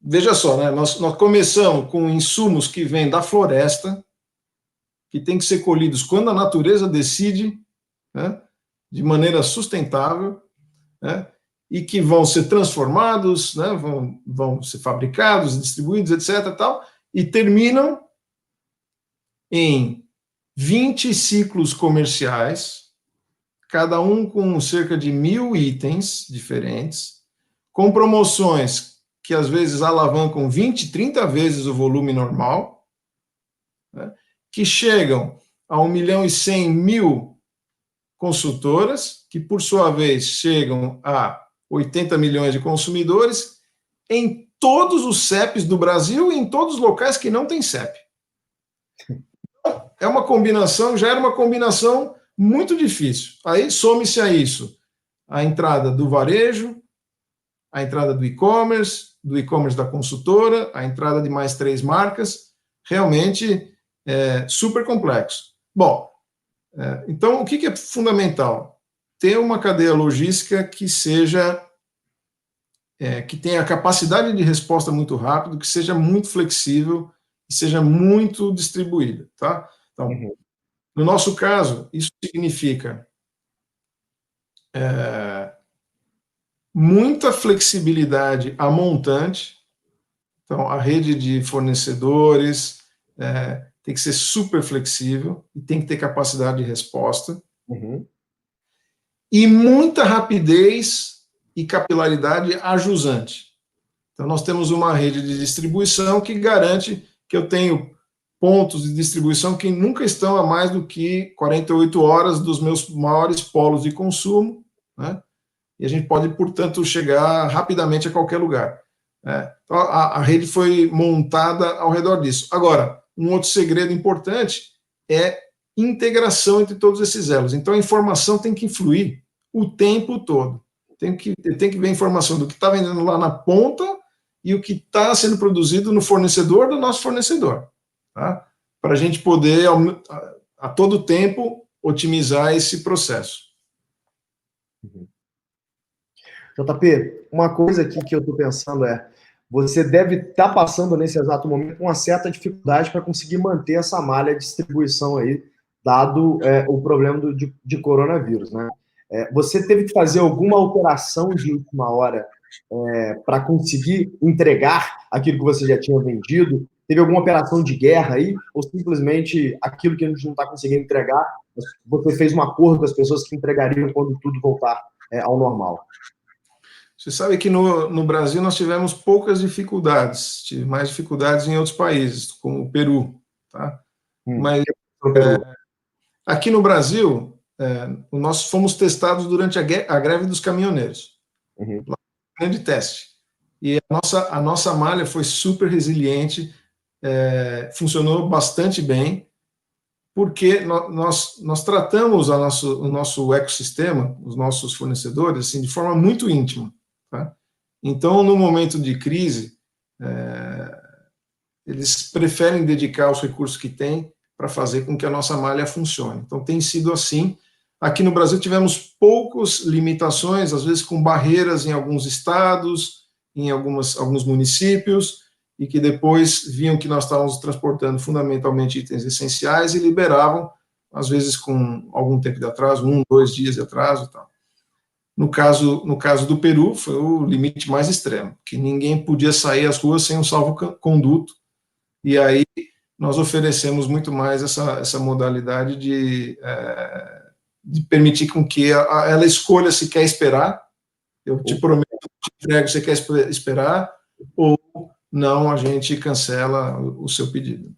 Veja só, né? Nós começamos com insumos que vêm da floresta, que tem que ser colhidos quando a natureza decide, né, de maneira sustentável, né, e que vão ser transformados, né, vão ser fabricados, distribuídos, etc. Tal, e terminam em 20 ciclos comerciais, cada um com cerca de 1.000 itens diferentes, com promoções que às vezes alavancam 20, 30 vezes o volume normal, né, que chegam a 1.100.000 consultoras, que por sua vez chegam a 80 milhões de consumidores, em todos os CEPs do Brasil e em todos os locais que não tem CEP. É uma combinação, já era uma combinação muito difícil. Aí some-se a isso a entrada do varejo, a entrada do e-commerce da consultora, a entrada de mais 3 marcas, realmente super complexo. Bom, então o que é fundamental? Ter uma cadeia logística que seja, que tenha a capacidade de resposta muito rápido, que seja muito flexível e seja muito distribuída, tá? Então, no nosso caso, isso significa muita flexibilidade a montante. Então, a rede de fornecedores tem que ser super flexível e tem que ter capacidade de resposta. E muita rapidez e capilaridade a jusante. Então, nós temos uma rede de distribuição que garante que eu tenho pontos de distribuição que nunca estão a mais do que 48 horas dos meus maiores polos de consumo, né? E a gente pode, portanto, chegar rapidamente a qualquer lugar. Então, a rede foi montada ao redor disso. Agora, um outro segredo importante é integração entre todos esses elos. Então, a informação tem que fluir o tempo todo. Tem que ver a informação do que está vendendo lá na ponta e o que está sendo produzido no fornecedor do nosso fornecedor, tá? Para a gente poder, a todo tempo, otimizar esse processo. JP, uma coisa aqui que eu estou pensando você deve estar passando nesse exato momento uma certa dificuldade para conseguir manter essa malha de distribuição aí, dado o problema de coronavírus, né? Você teve que fazer alguma alteração de última hora para conseguir entregar aquilo que você já tinha vendido? Teve alguma operação de guerra aí? Ou simplesmente aquilo que a gente não está conseguindo entregar, você fez um acordo com as pessoas que entregariam quando tudo voltar ao normal? Você sabe que no Brasil nós tivemos poucas dificuldades, tive mais dificuldades em outros países, como o Peru, tá? Mas aqui no Brasil, nós fomos testados durante a greve dos caminhoneiros, grande teste. E a nossa malha foi super resiliente, funcionou bastante bem, porque nós tratamos o nosso ecossistema, os nossos fornecedores, assim, de forma muito íntima. Tá? Então, no momento de crise, eles preferem dedicar os recursos que têm para fazer com que a nossa malha funcione. Então, tem sido assim. Aqui no Brasil tivemos poucas limitações, às vezes com barreiras em alguns estados, em alguns municípios, e que depois viam que nós estávamos transportando fundamentalmente itens essenciais e liberavam, às vezes com algum tempo de atraso, 1, 2 dias de atraso e tal. No caso do Peru, foi o limite mais extremo, que ninguém podia sair às ruas sem um salvo-conduto, e aí nós oferecemos muito mais essa modalidade de permitir com que ela escolha se quer esperar. Eu te prometo, te entrego, você quer esperar, ou não, a gente cancela o seu pedido.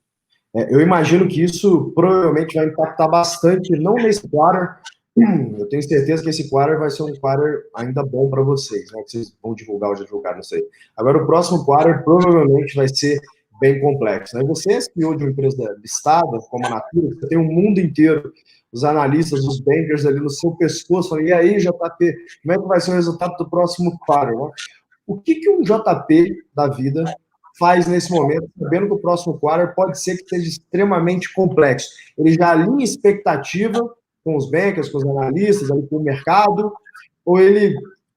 Eu imagino que isso provavelmente vai impactar bastante, não nesse quarter. Eu tenho certeza que esse quarter vai ser um quarter ainda bom para vocês, né? Que vocês vão divulgar ou já divulgar, não sei. Agora, o próximo quarter provavelmente vai ser bem complexo, né? Você é CEO de uma empresa listada, como a Natura, você tem o mundo inteiro, os analistas, os bankers ali no seu pescoço, falando, e aí, JP, como é que vai ser o resultado do próximo quarter, né? O que um JP da vida faz nesse momento, sabendo que o próximo quarter pode ser que seja extremamente complexo? Ele já alinha expectativa com os bankers, com os analistas, ali, com o mercado, ou ele,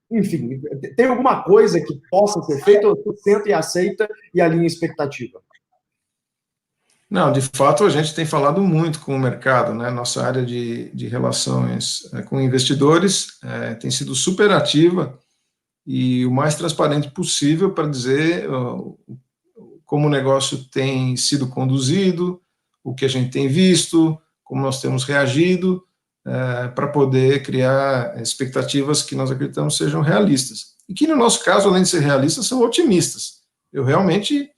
enfim, tem alguma coisa que possa ser feita, ou você senta e aceita e alinha expectativa? Não, de fato, a gente tem falado muito com o mercado, né? Nossa área de relações com investidores tem sido super ativa e o mais transparente possível para dizer como o negócio tem sido conduzido, o que a gente tem visto, como nós temos reagido, para poder criar expectativas que nós acreditamos sejam realistas. E que, no nosso caso, além de ser realistas, são otimistas. Eu realmente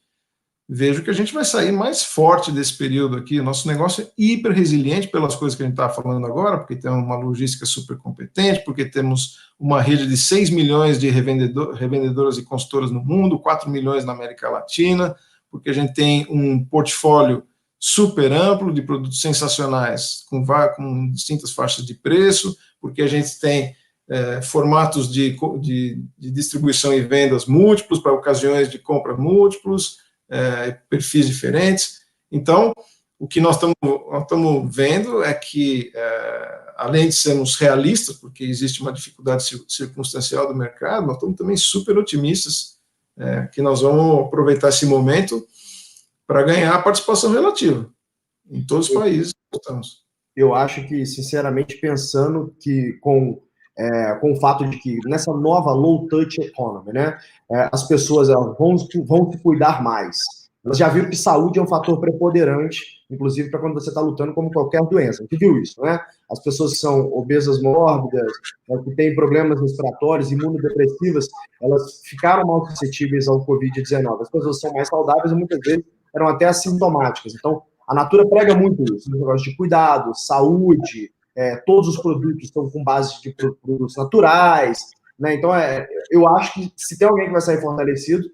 vejo que a gente vai sair mais forte desse período aqui. O nosso negócio é hiper resiliente pelas coisas que a gente está falando agora, porque tem uma logística super competente, porque temos uma rede de 6 milhões de revendedoras e consultoras no mundo, 4 milhões na América Latina, porque a gente tem um portfólio super amplo de produtos sensacionais, com distintas faixas de preço, porque a gente tem formatos de distribuição e vendas múltiplos, para ocasiões de compra múltiplos, perfis diferentes. Então, o que nós estamos vendo é que, além de sermos realistas, porque existe uma dificuldade circunstancial do mercado, nós estamos também super otimistas que nós vamos aproveitar esse momento para ganhar a participação relativa em todos os países que estamos. Eu acho que, sinceramente, pensando que com o fato de que nessa nova low-touch economy, né, as pessoas vão se cuidar mais. Elas já viram que saúde é um fator preponderante, inclusive para quando você está lutando contra qualquer doença. A gente viu isso, né? As pessoas que são obesas mórbidas, que têm problemas respiratórios, imunodepressivas, elas ficaram mais suscetíveis ao Covid-19. As pessoas são mais saudáveis e muitas vezes eram até assintomáticas. Então, a Natura prega muito isso, negócio de cuidado, saúde, todos os produtos estão com base de produtos naturais, né? Então, eu acho que se tem alguém que vai sair fortalecido,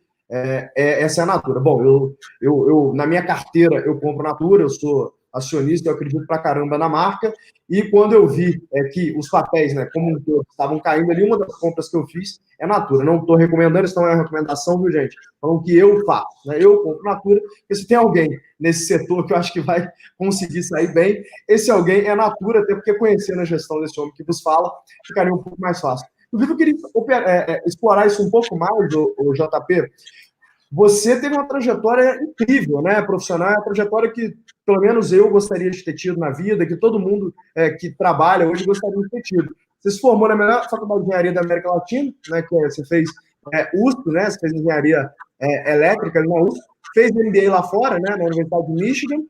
essa é a Natura. Bom, eu na minha carteira, eu compro Natura, eu sou acionista, eu acredito pra caramba na marca, e quando eu vi que os papéis, né, como um todo, estavam caindo ali, uma das compras que eu fiz é Natura. Não estou recomendando, isso não é uma recomendação, viu, gente? Falando que eu faço, né? Eu compro Natura, porque se tem alguém nesse setor que eu acho que vai conseguir sair bem, esse alguém é Natura, até porque conhecendo a gestão desse homem que vos fala, ficaria um pouco mais fácil. Inclusive, eu queria explorar isso um pouco mais, o JP. Você teve uma trajetória incrível, né, profissional, é uma trajetória que, pelo menos eu gostaria de ter tido na vida, que todo mundo que trabalha hoje gostaria de ter tido. Você se formou na melhor faculdade de engenharia da América Latina, né, que você fez USP, né, você fez engenharia elétrica na USP, fez MBA lá fora, né, na Universidade de Michigan,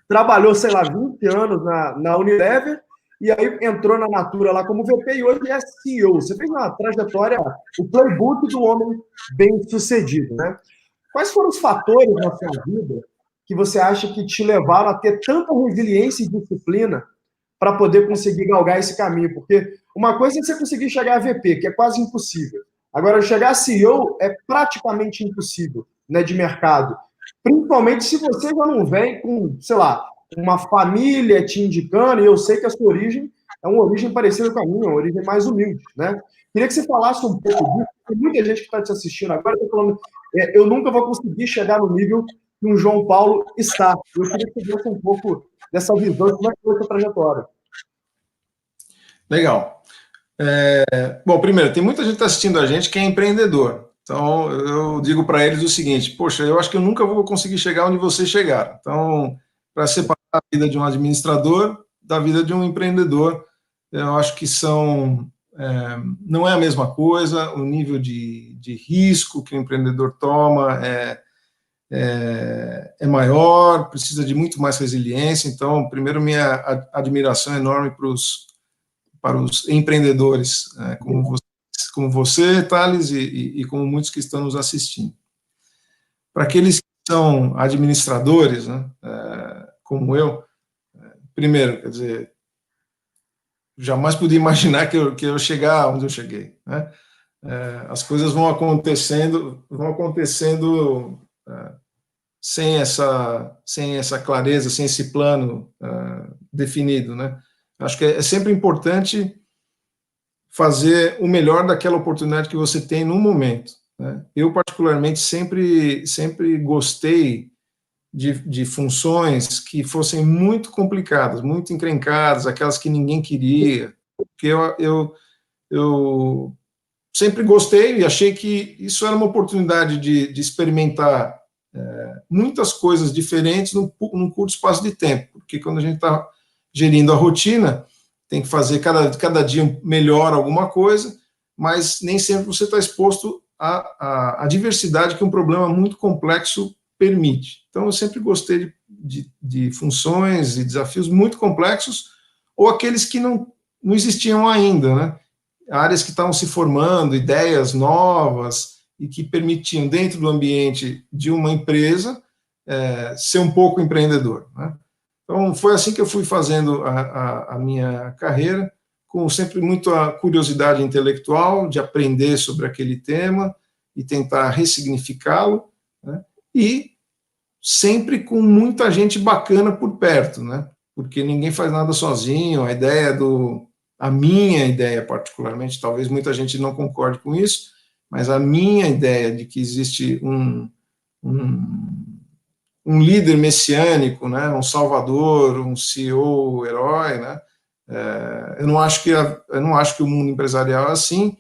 trabalhou, sei lá, 20 anos na Unilever, e aí entrou na Natura lá como VP e hoje é CEO. Você fez uma trajetória, o playbook do homem bem-sucedido, né? Quais foram os fatores na sua vida que você acha que te levaram a ter tanta resiliência e disciplina para poder conseguir galgar esse caminho? Porque uma coisa é você conseguir chegar a VP, que é quase impossível. Agora, chegar a CEO é praticamente impossível, né, de mercado. Principalmente se você já não vem com, sei lá, uma família te indicando, e eu sei que a sua origem é uma origem parecida com a minha, uma origem mais humilde, né? Queria que você falasse um pouco disso, porque muita gente que está te assistindo agora está falando, eu nunca vou conseguir chegar no nível que um João Paulo está. Eu queria que você desse um pouco dessa visão, como é que foi a sua trajetória. Legal. Bom, primeiro, tem muita gente que está assistindo a gente que é empreendedor. Então, eu digo para eles o seguinte, poxa, eu acho que eu nunca vou conseguir chegar onde vocês chegaram. Então, para separar a vida de um administrador da vida de um empreendedor, eu acho que não é a mesma coisa, o nível de risco que o empreendedor toma é maior, precisa de muito mais resiliência. Então, primeiro, minha admiração enorme para os empreendedores, como você, Thales, e como muitos que estão nos assistindo. Para aqueles que são administradores, né, como eu, primeiro, quer dizer, jamais podia imaginar que eu chegar onde eu cheguei, né? As coisas vão acontecendo sem essa clareza, sem esse plano definido, né? Acho que é sempre importante fazer o melhor daquela oportunidade que você tem no momento, né? Eu, particularmente, sempre gostei de funções que fossem muito complicadas, muito encrencadas, aquelas que ninguém queria, porque eu sempre gostei e achei que isso era uma oportunidade de experimentar muitas coisas diferentes num curto espaço de tempo, porque quando a gente está gerindo a rotina, tem que fazer cada dia melhor alguma coisa, mas nem sempre você está exposto à diversidade que um problema muito complexo permite. Então, eu sempre gostei de funções e desafios muito complexos, ou aqueles que não existiam ainda, né? Áreas que estavam se formando, ideias novas, e que permitiam, dentro do ambiente de uma empresa, ser um pouco empreendedor, né? Então, foi assim que eu fui fazendo a minha carreira, com sempre muita curiosidade intelectual, de aprender sobre aquele tema e tentar ressignificá-lo, né? E sempre com muita gente bacana por perto, né? Porque ninguém faz nada sozinho. A minha ideia, particularmente, talvez muita gente não concorde com isso, mas a minha ideia de que existe um líder messiânico, né, um salvador, um CEO herói, né? Eu não acho que o mundo empresarial é assim,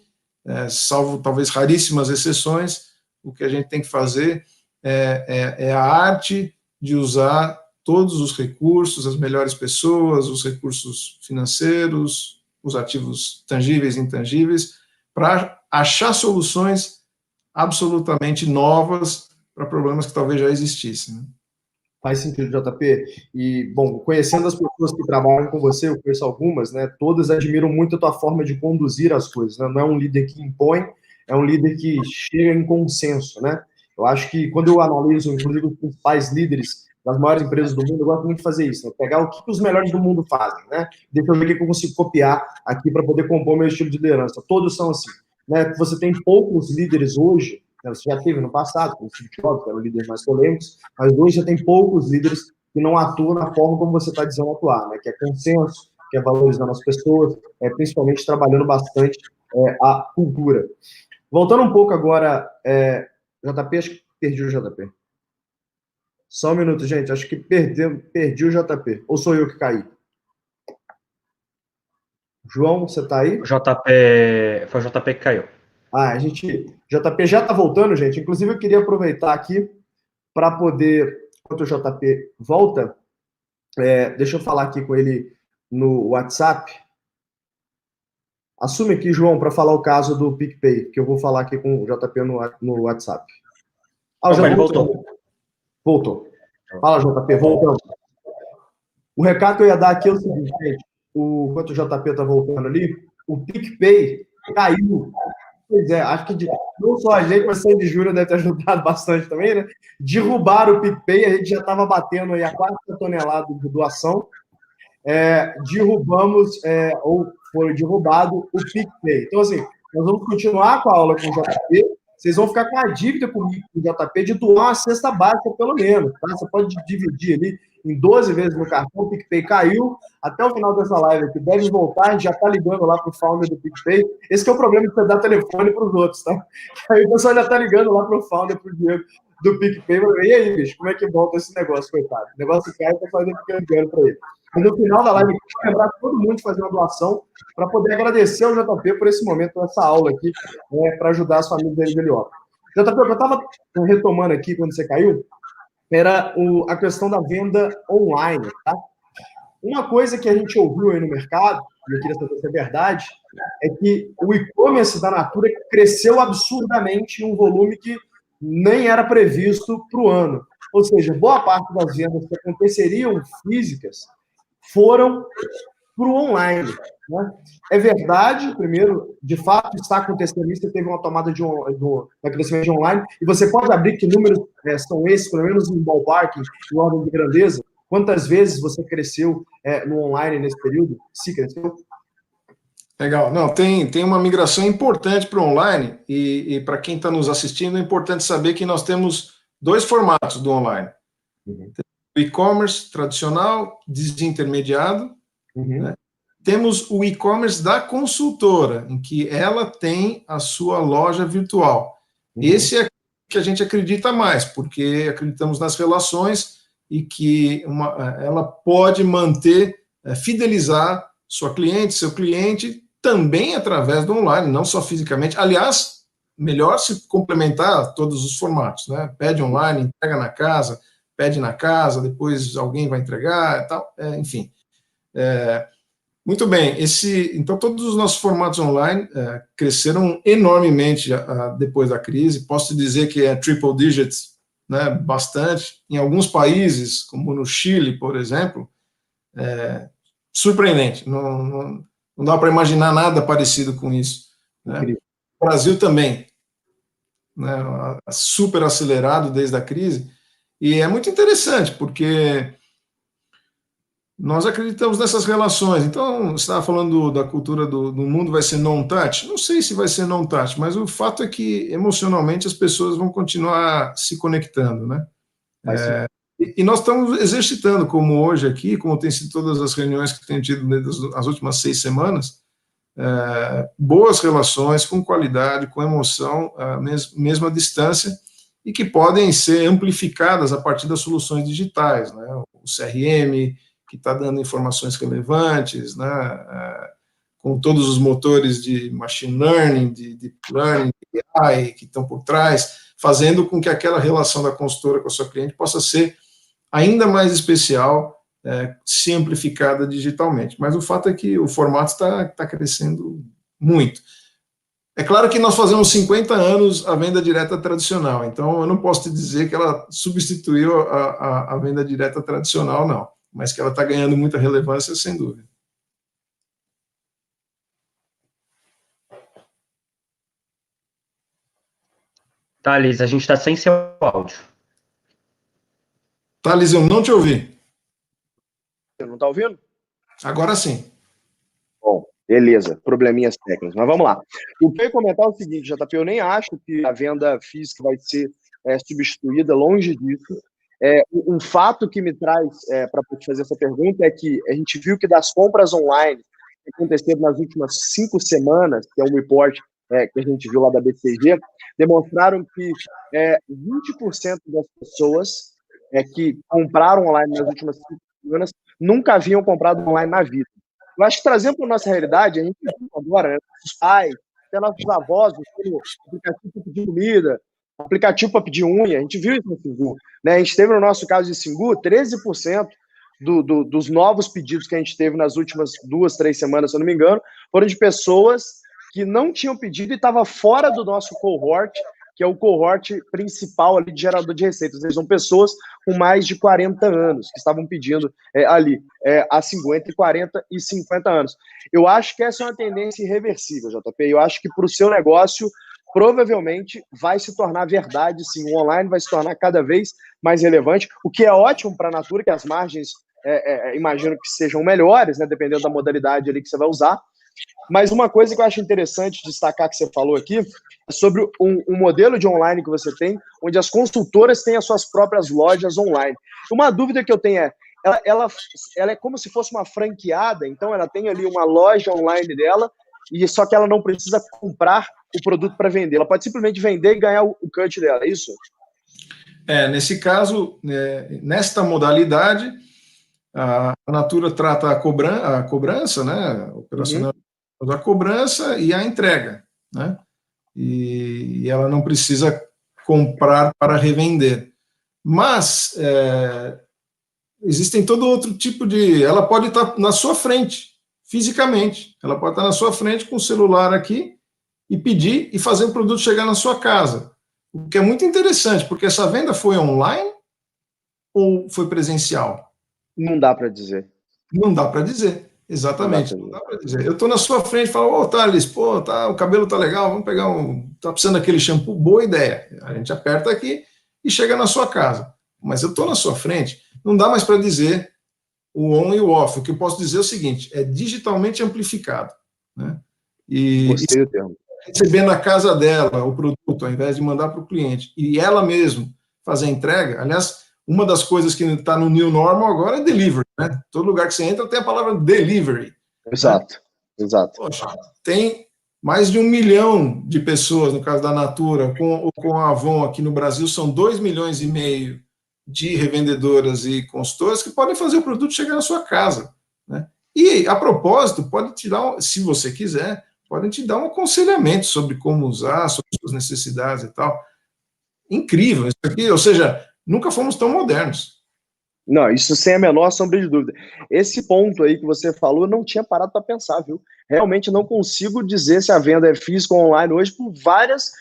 salvo talvez raríssimas exceções. O que a gente tem que fazer é a arte de usar todos os recursos, as melhores pessoas, os recursos financeiros, os ativos tangíveis e intangíveis, para achar soluções absolutamente novas para problemas que talvez já existissem, né? Faz sentido, JP. E, bom, conhecendo as pessoas que trabalham com você, eu conheço algumas, né? Todas admiram muito a tua forma de conduzir as coisas, né? Não é um líder que impõe, é um líder que chega em consenso, né? Eu acho que quando eu analiso, inclusive, os principais líderes das maiores empresas do mundo, eu gosto muito de fazer isso, né? Pegar o que os melhores do mundo fazem, né? Deixa eu ver o que eu consigo copiar aqui para poder compor meu estilo de liderança. Todos são assim, né? Você tem poucos líderes hoje, né? Você já teve no passado, como o Steve Jobs, que eram líderes mais polêmicos, mas hoje já tem poucos líderes que não atuam na forma como você está dizendo atuar, né? Que é consenso, que é valorizando as pessoas, principalmente trabalhando bastante a cultura. Voltando um pouco agora, JP, acho que perdi o JP. Só um minuto, gente, acho que perdi o JP. Ou sou eu que caí? João, você está aí? Foi o JP que caiu. JP já está voltando, gente. Inclusive, eu queria aproveitar aqui para poder, enquanto o JP volta, deixa eu falar aqui com ele no WhatsApp. Assume aqui, João, para falar o caso do PicPay, que eu vou falar aqui com o JP no WhatsApp. Já voltou. Voltou. Fala, JP, voltando. O recado que eu ia dar aqui é o seguinte, gente. Enquanto o JP está voltando ali, o PicPay caiu. Pois é, acho que não só a gente, mas o Sandy Júnior deve ter ajudado bastante também, né? Derrubaram o PicPay, a gente já estava batendo aí a 4 toneladas de doação. Derrubamos, ou foi derrubado, o PicPay. Então, assim, nós vamos continuar com a aula com o JP. Vocês vão ficar com a dívida comigo, com o JP, de doar uma cesta básica, pelo menos. Tá? Você pode dividir ali em 12 vezes no cartão. O PicPay caiu. Até o final dessa live aqui, deve voltar. A gente já está ligando lá para o founder do PicPay. Esse que é o problema de você dar telefone para os outros, tá? Aí o pessoal já está ligando lá para o founder, para o Diego do PicPay. E aí, bicho, como é que volta esse negócio, coitado? O negócio cai, tá fazendo ligando para ele. Mas no final da live, eu vou lembrar todo mundo de fazer uma doação para poder agradecer ao JP por esse momento, por essa aula aqui, para ajudar as famílias da Heliópolis. JP, o que eu estava retomando aqui quando você caiu, era a questão da venda online, tá? Uma coisa que a gente ouviu aí no mercado, e eu queria saber se é verdade, é que o e-commerce da Natura cresceu absurdamente em um volume que nem era previsto para o ano. Ou seja, boa parte das vendas que aconteceriam físicas foram para o online. Né? É verdade, primeiro, de fato, está acontecendo isso, teve uma tomada de crescimento de online, e você pode abrir que números são esses, pelo menos em ballpark, em ordem de grandeza? Quantas vezes você cresceu no online nesse período? Se cresceu? Legal. Não, tem uma migração importante para o online, e para quem está nos assistindo, é importante saber que nós temos dois formatos do online. Uhum. O e-commerce tradicional, desintermediado, né? Temos o e-commerce da consultora, em que ela tem a sua loja virtual. Esse é que a gente acredita mais, porque acreditamos nas relações e que ela pode manter, fidelizar sua cliente, seu cliente, também através do online, não só fisicamente. Aliás, melhor se complementar todos os formatos, né? Pede online, entrega na casa, pede na casa, depois alguém vai entregar e tal, enfim. Muito bem, então todos os nossos formatos online cresceram enormemente depois da crise. Posso dizer que é triple digits, né, bastante. Em alguns países, como no Chile, por exemplo, surpreendente. Não dá para imaginar nada parecido com isso. Né? O Brasil também, né, super acelerado desde a crise. E é muito interessante, porque nós acreditamos nessas relações. Então, você estava falando da cultura do mundo vai ser non-touch. Não sei se vai ser non-touch, mas o fato é que, emocionalmente, as pessoas vão continuar se conectando, né? E nós estamos exercitando, como hoje aqui, como tem sido todas as reuniões que tenho tido nas últimas 6 semanas, boas relações, com qualidade, com emoção, mesmo à distância, e que podem ser amplificadas a partir das soluções digitais, né? O CRM, que está dando informações relevantes, né, com todos os motores de machine learning, de deep learning, de AI, que estão por trás, fazendo com que aquela relação da consultora com a sua cliente possa ser ainda mais especial, se amplificada digitalmente. Mas o fato é que o formato está crescendo muito. É claro que nós fazemos 50 anos a venda direta tradicional, então eu não posso te dizer que ela substituiu a venda direta tradicional, não, mas que ela está ganhando muita relevância, sem dúvida. Thales, a gente está sem seu áudio. Thales, eu não te ouvi. Você não está ouvindo? Agora sim. Bom, beleza, probleminhas técnicos, mas vamos lá. O que eu ia comentar é o seguinte, JP, eu nem acho que a venda física vai ser substituída, longe disso. Um fato que me traz para fazer essa pergunta é que a gente viu que das compras online que aconteceram nas últimas 5 semanas, que é um report que a gente viu lá da BCG, demonstraram que 20% das pessoas que compraram online nas últimas 5 semanas nunca haviam comprado online na vida. Eu acho que trazendo para a nossa realidade, a gente viu agora, né, nossos pais, até nossos avós, aplicativo para pedir comida, aplicativo para pedir unha, a gente viu isso no Singu. Né? A gente teve, no nosso caso de Singu, 13% dos novos pedidos que a gente teve nas últimas 2, 3 semanas, se eu não me engano, foram de pessoas que não tinham pedido e estavam fora do nosso cohort, que é o cohort principal ali de gerador de receitas. Eles são pessoas com mais de 40 anos, que estavam pedindo ali há 50, 40 e 50 anos. Eu acho que essa é uma tendência irreversível, JP. Eu acho que para o seu negócio, provavelmente vai se tornar verdade, sim. O online vai se tornar cada vez mais relevante, o que é ótimo para a Natura, que as margens, imagino que sejam melhores, né, dependendo da modalidade ali que você vai usar. Mas uma coisa que eu acho interessante destacar que você falou aqui é sobre um modelo de online que você tem, onde as consultoras têm as suas próprias lojas online. Uma dúvida que eu tenho ela é como se fosse uma franqueada, então ela tem ali uma loja online dela, e só que ela não precisa comprar o produto para vender. Ela pode simplesmente vender e ganhar o cut dela, é isso? Nesse caso, nesta modalidade, a Natura trata a cobrança, né, operacional da cobrança e a entrega, né, e ela não precisa comprar para revender. Mas existem todo outro tipo de... Ela pode estar na sua frente, fisicamente. Ela pode estar na sua frente com o celular aqui e pedir e fazer o produto chegar na sua casa. O que é muito interessante, porque essa venda foi online ou foi presencial? Não dá para dizer. Não dá para dizer, exatamente, não dá para dizer. Eu estou na sua frente e falo, ô, Thales, pô, tá, o cabelo tá legal, vamos pegar tá precisando daquele shampoo, boa ideia. A gente aperta aqui e chega na sua casa. Mas eu estou na sua frente, não dá mais para dizer o on e o off. O que eu posso dizer é o seguinte, é digitalmente amplificado, né? Gostei do termo. Receber na casa dela o produto, ao invés de mandar para o cliente, e ela mesmo fazer a entrega. Aliás, uma das coisas que está no new normal agora é delivery, né? Todo lugar que você entra tem a palavra delivery. Exato, né? Exato. Poxa, tem mais de 1 milhão de pessoas, no caso da Natura, com a Avon aqui no Brasil, são 2,5 milhões de revendedoras e consultoras que podem fazer o produto chegar na sua casa, né? E, a propósito, pode te dar, se você quiser, podem te dar um aconselhamento sobre como usar, sobre suas necessidades e tal. Incrível isso aqui, ou seja, nunca fomos tão modernos. Não, isso sem a menor sombra de dúvida. Esse ponto aí que você falou, eu não tinha parado para pensar, viu? Realmente não consigo dizer se a venda é física ou online hoje por vários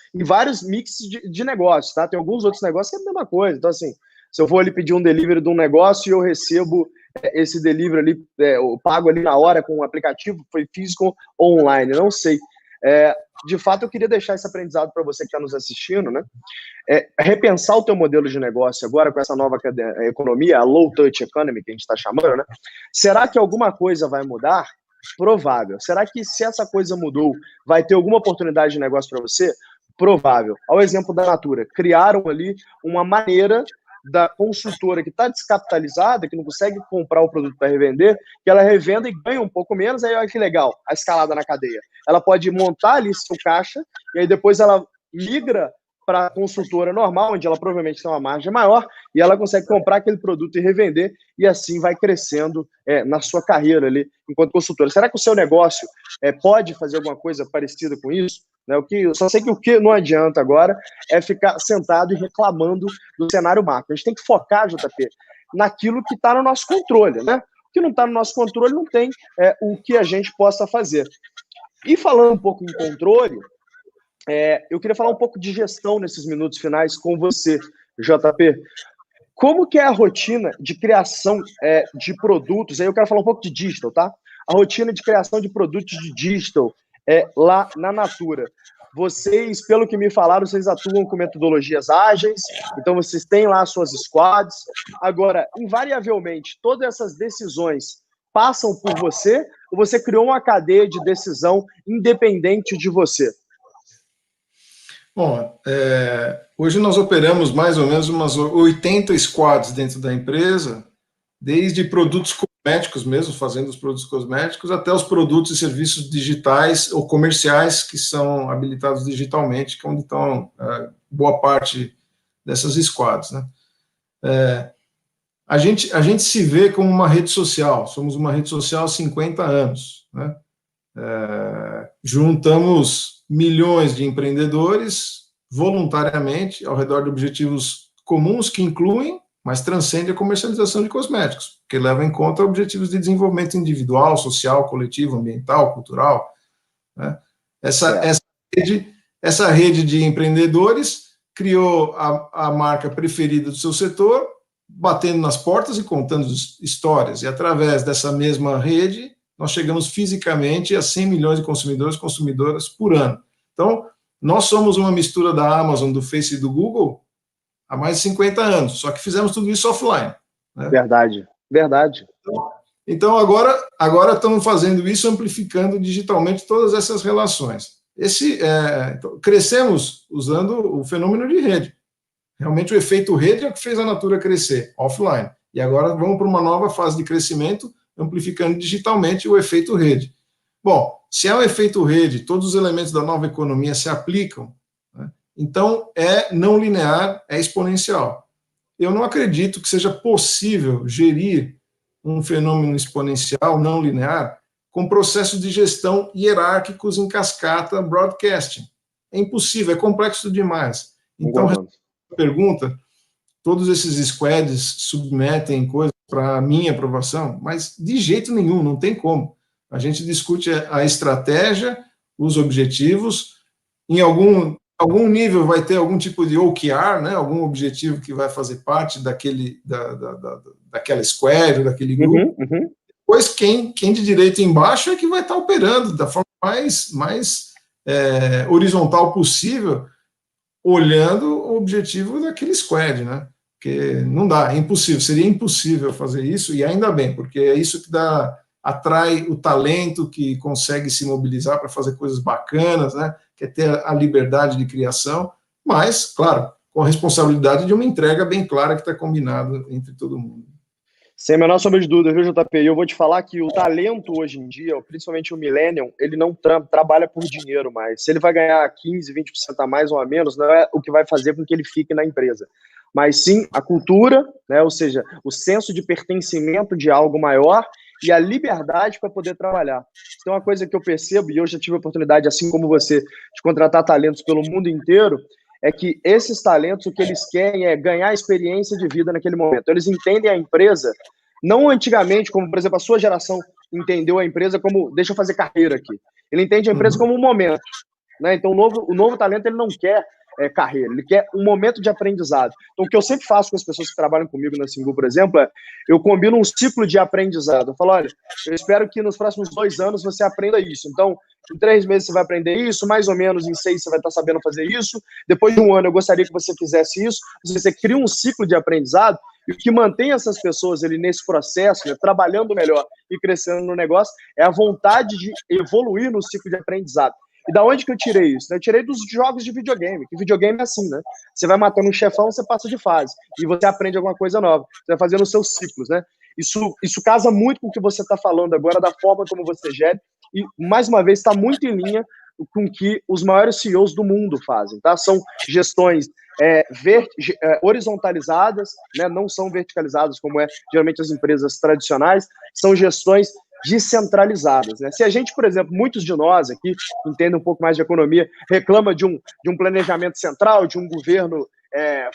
mixes de negócios, tá? Tem alguns outros negócios que é a mesma coisa. Então, assim, se eu vou ali pedir um delivery de um negócio e eu recebo esse delivery ali, eu pago ali na hora com o aplicativo, foi físico ou online, não sei. De fato, eu queria deixar esse aprendizado para você que está nos assistindo, né? Repensar o teu modelo de negócio agora com essa nova economia, a low touch economy que a gente está chamando, né? Será que alguma coisa vai mudar? Provável. Será que se essa coisa mudou, vai ter alguma oportunidade de negócio para você? Provável. Ao exemplo da Natura, criaram ali uma maneira da consultora que está descapitalizada, que não consegue comprar o produto para revender, que ela revenda e ganha um pouco menos, aí olha que legal, a escalada na cadeia. Ela pode montar ali seu caixa, e aí depois ela migra para a consultora normal, onde ela provavelmente tem uma margem maior, e ela consegue comprar aquele produto e revender, e assim vai crescendo na sua carreira ali, enquanto consultora. Será que o seu negócio pode fazer alguma coisa parecida com isso? Eu só sei que o que não adianta agora é ficar sentado e reclamando do cenário macro. A gente tem que focar, JP, naquilo que está no nosso controle, né? O que não está no nosso controle não tem o que a gente possa fazer. E falando um pouco em controle, eu queria falar um pouco de gestão nesses minutos finais com você, JP. Como que é a rotina de criação de produtos? Aí eu quero falar um pouco de digital, tá? A rotina de criação de produtos de digital lá na Natura. Vocês, pelo que me falaram, vocês atuam com metodologias ágeis, então vocês têm lá suas squads. Agora, invariavelmente, todas essas decisões passam por você ou você criou uma cadeia de decisão independente de você? Bom, hoje nós operamos mais ou menos umas 80 squads dentro da empresa, desde produtos cosméticos mesmo, fazendo os produtos cosméticos, até os produtos e serviços digitais ou comerciais que são habilitados digitalmente, que é onde estão boa parte dessas squads, né? A gente se vê como uma rede social, somos uma rede social há 50 anos, né? Juntamos milhões de empreendedores voluntariamente ao redor de objetivos comuns que incluem, mas transcende a comercialização de cosméticos, porque leva em conta objetivos de desenvolvimento individual, social, coletivo, ambiental, cultural, né? Essa rede de empreendedores criou a marca preferida do seu setor, batendo nas portas e contando histórias, e através dessa mesma rede, nós chegamos fisicamente a 100 milhões de consumidores e consumidoras por ano. Então, nós somos uma mistura da Amazon, do Face e do Google há mais de 50 anos, só que fizemos tudo isso offline, né? Verdade. Então agora estamos fazendo isso, amplificando digitalmente todas essas relações. Crescemos usando o fenômeno de rede. Realmente o efeito rede é o que fez a Natura crescer, offline. E agora vamos para uma nova fase de crescimento, amplificando digitalmente o efeito rede. Bom, se é o efeito rede, todos os elementos da nova economia se aplicam, né? Então é não linear, é exponencial. Eu não acredito que seja possível gerir um fenômeno exponencial não linear com processos de gestão hierárquicos em cascata broadcasting. É impossível, é complexo demais. Então, a pergunta, todos esses squads submetem coisas para a minha aprovação, mas de jeito nenhum, não tem como. A gente discute a estratégia, os objetivos, em algum algum nível vai ter algum tipo de OKR, né? Algum objetivo que vai fazer parte daquela squad, daquele grupo. Depois, quem de direito embaixo é que vai estar operando da forma mais horizontal possível, olhando o objetivo daquele squad, né? Porque não dá, é impossível, seria impossível fazer isso, e ainda bem, porque é isso que atrai o talento que consegue se mobilizar para fazer coisas bacanas, né? Quer ter a liberdade de criação, mas, claro, com a responsabilidade de uma entrega bem clara que está combinada entre todo mundo. Sem a menor sombra de dúvida, viu, JP? E eu vou te falar que o talento hoje em dia, principalmente o millennial, ele não trabalha por dinheiro mais. Se ele vai ganhar 15, 20% a mais ou a menos, não é o que vai fazer com que ele fique na empresa. Mas sim a cultura, né? Ou seja, o senso de pertencimento de algo maior e a liberdade para poder trabalhar. Então, uma coisa que eu percebo, e eu já tive a oportunidade, assim como você, de contratar talentos pelo mundo inteiro, é que esses talentos, o que eles querem é ganhar experiência de vida naquele momento. Eles entendem a empresa, não antigamente, como, por exemplo, a sua geração entendeu a empresa como, deixa eu fazer carreira aqui. Ele entende a empresa como um momento, né? Então, o novo talento, ele não quer carreira, ele quer um momento de aprendizado. Então, o que eu sempre faço com as pessoas que trabalham comigo na Singu, por exemplo, é eu combino um ciclo de aprendizado. Eu falo, olha, eu espero que nos próximos 2 anos você aprenda isso. Então, em 3 meses você vai aprender isso, mais ou menos em 6 você vai estar sabendo fazer isso. Depois de 1 ano eu gostaria que você fizesse isso. Você cria um ciclo de aprendizado e o que mantém essas pessoas ali nesse processo, né, trabalhando melhor e crescendo no negócio, é a vontade de evoluir no ciclo de aprendizado. E da onde que eu tirei isso? Eu tirei dos jogos de videogame, que videogame é assim, né? Você vai matando um chefão, você passa de fase, e você aprende alguma coisa nova, você vai fazendo os seus ciclos, né? Isso casa muito com o que você está falando agora, da forma como você gere, e, mais uma vez, está muito em linha com o que os maiores CEOs do mundo fazem, tá? São gestões horizontalizadas, né? Não são verticalizadas, como geralmente as empresas tradicionais, são gestões descentralizadas, né? Se a gente, por exemplo, muitos de nós aqui entendem um pouco mais de economia, reclama de um planejamento central, de um governo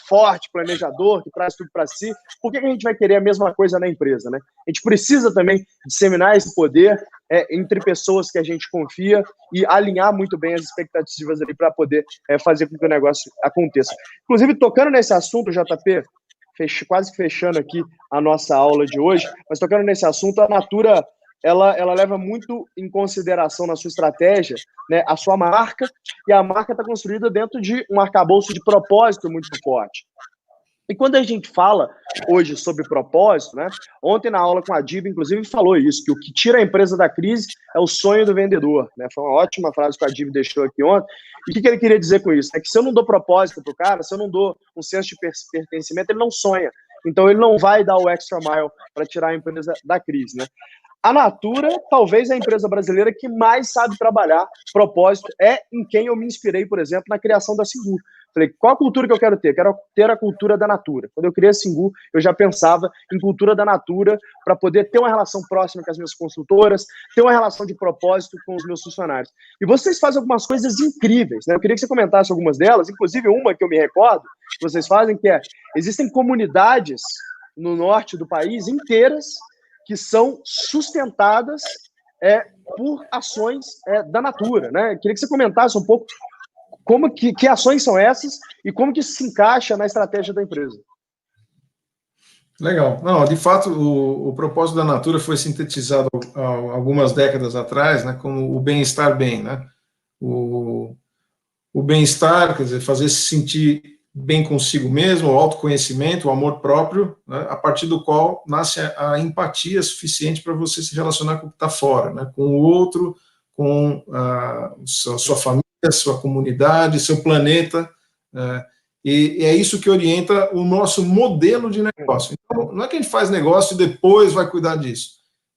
forte, planejador, que traz tudo para si, por que a gente vai querer a mesma coisa na empresa, né? A gente precisa também disseminar esse poder entre pessoas que a gente confia e alinhar muito bem as expectativas ali para poder fazer com que o negócio aconteça. Inclusive, tocando nesse assunto, JP, quase fechando aqui a nossa aula de hoje, mas tocando nesse assunto, a Natura ela leva muito em consideração na sua estratégia, né, a sua marca, e a marca está construída dentro de um arcabouço de propósito muito forte. E quando a gente fala hoje sobre propósito, né, ontem na aula com a Diva, inclusive, falou isso, que o que tira a empresa da crise é o sonho do vendedor. Né? Foi uma ótima frase que a Diva deixou aqui ontem. E o que ele queria dizer com isso? É que se eu não dou propósito para o cara, se eu não dou um senso de pertencimento, ele não sonha. Então, ele não vai dar o extra mile para tirar a empresa da crise. Né? A Natura, talvez a empresa brasileira que mais sabe trabalhar propósito, em quem eu me inspirei, por exemplo, na criação da Singu. Falei, qual a cultura que eu quero ter? Quero ter a cultura da Natura. Quando eu criei a Singu, eu já pensava em cultura da Natura para poder ter uma relação próxima com as minhas consultoras, ter uma relação de propósito com os meus funcionários. E vocês fazem algumas coisas incríveis, né? Eu queria que você comentasse algumas delas, inclusive uma que eu me recordo, que vocês fazem, que existem comunidades no norte do país inteiras que são sustentadas por ações da Natura, né? Eu queria que você comentasse um pouco como que ações são essas e como que isso se encaixa na estratégia da empresa. Legal. Não, de fato, o propósito da Natura foi sintetizado há algumas décadas atrás, né, como o bem-estar bem, né? O bem-estar, quer dizer, fazer se sentir bem consigo mesmo, o autoconhecimento, o amor próprio, né, a partir do qual nasce a empatia suficiente para você se relacionar com o que está fora, né, com o outro, com a sua família, sua comunidade, seu planeta, e é isso que orienta o nosso modelo de negócio. Então, não é que a gente faz negócio e depois vai cuidar disso.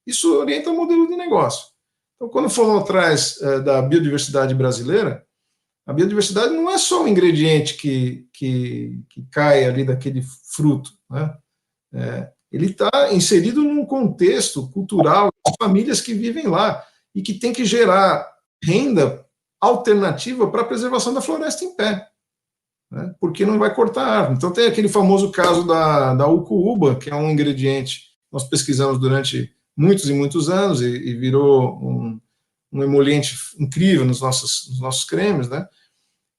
Isso orienta o modelo de negócio. Então, quando formos atrás da biodiversidade brasileira, a biodiversidade não é só um ingrediente que cai ali daquele fruto, né? Ele está inserido num contexto cultural, de famílias que vivem lá e que tem que gerar renda alternativa para a preservação da floresta em pé, né? Porque não vai cortar a árvore. Então tem aquele famoso caso da ucuúba, que é um ingrediente que nós pesquisamos durante muitos e muitos anos e virou um emoliente incrível nos nossos cremes, né?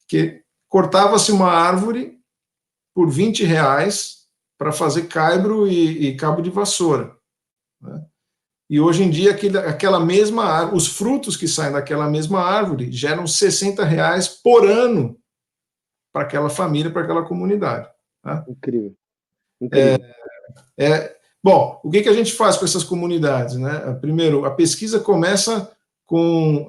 Que cortava-se uma árvore por R$20 para fazer caibro e cabo de vassoura, né? E hoje em dia, aquela mesma árvore, os frutos que saem daquela mesma árvore geram R$60 por ano para aquela família, para aquela comunidade, tá? Incrível. Incrível. Bom, o que a gente faz com essas comunidades, né? Primeiro, a pesquisa começa com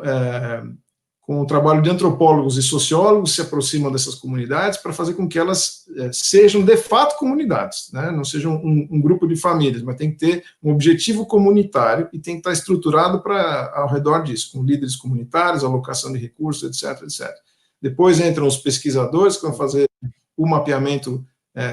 o trabalho de antropólogos e sociólogos que se aproximam dessas comunidades para fazer com que elas sejam, de fato, comunidades, né? Não sejam um grupo de famílias, mas tem que ter um objetivo comunitário e tem que estar estruturado ao redor disso, com líderes comunitários, alocação de recursos, etc, etc. Depois entram os pesquisadores que vão fazer o mapeamento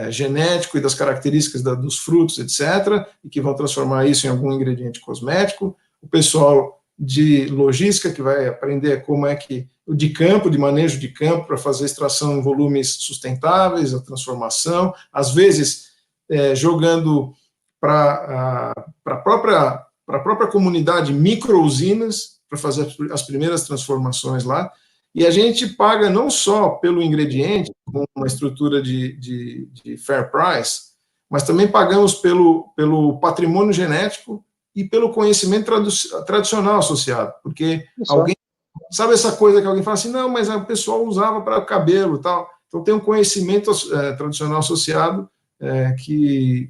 genético e das características dos frutos, etc., e que vão transformar isso em algum ingrediente cosmético. O pessoal de logística, que vai aprender como é que, de campo, de manejo de campo, para fazer extração em volumes sustentáveis, a transformação, às vezes jogando para a própria comunidade micro-usinas, para fazer as primeiras transformações lá, e a gente paga não só pelo ingrediente, com uma estrutura de fair price, mas também pagamos pelo patrimônio genético e pelo conhecimento tradicional associado, porque alguém, sabe essa coisa que alguém fala assim, não, mas o pessoal usava para cabelo e tal, então tem um conhecimento tradicional associado e,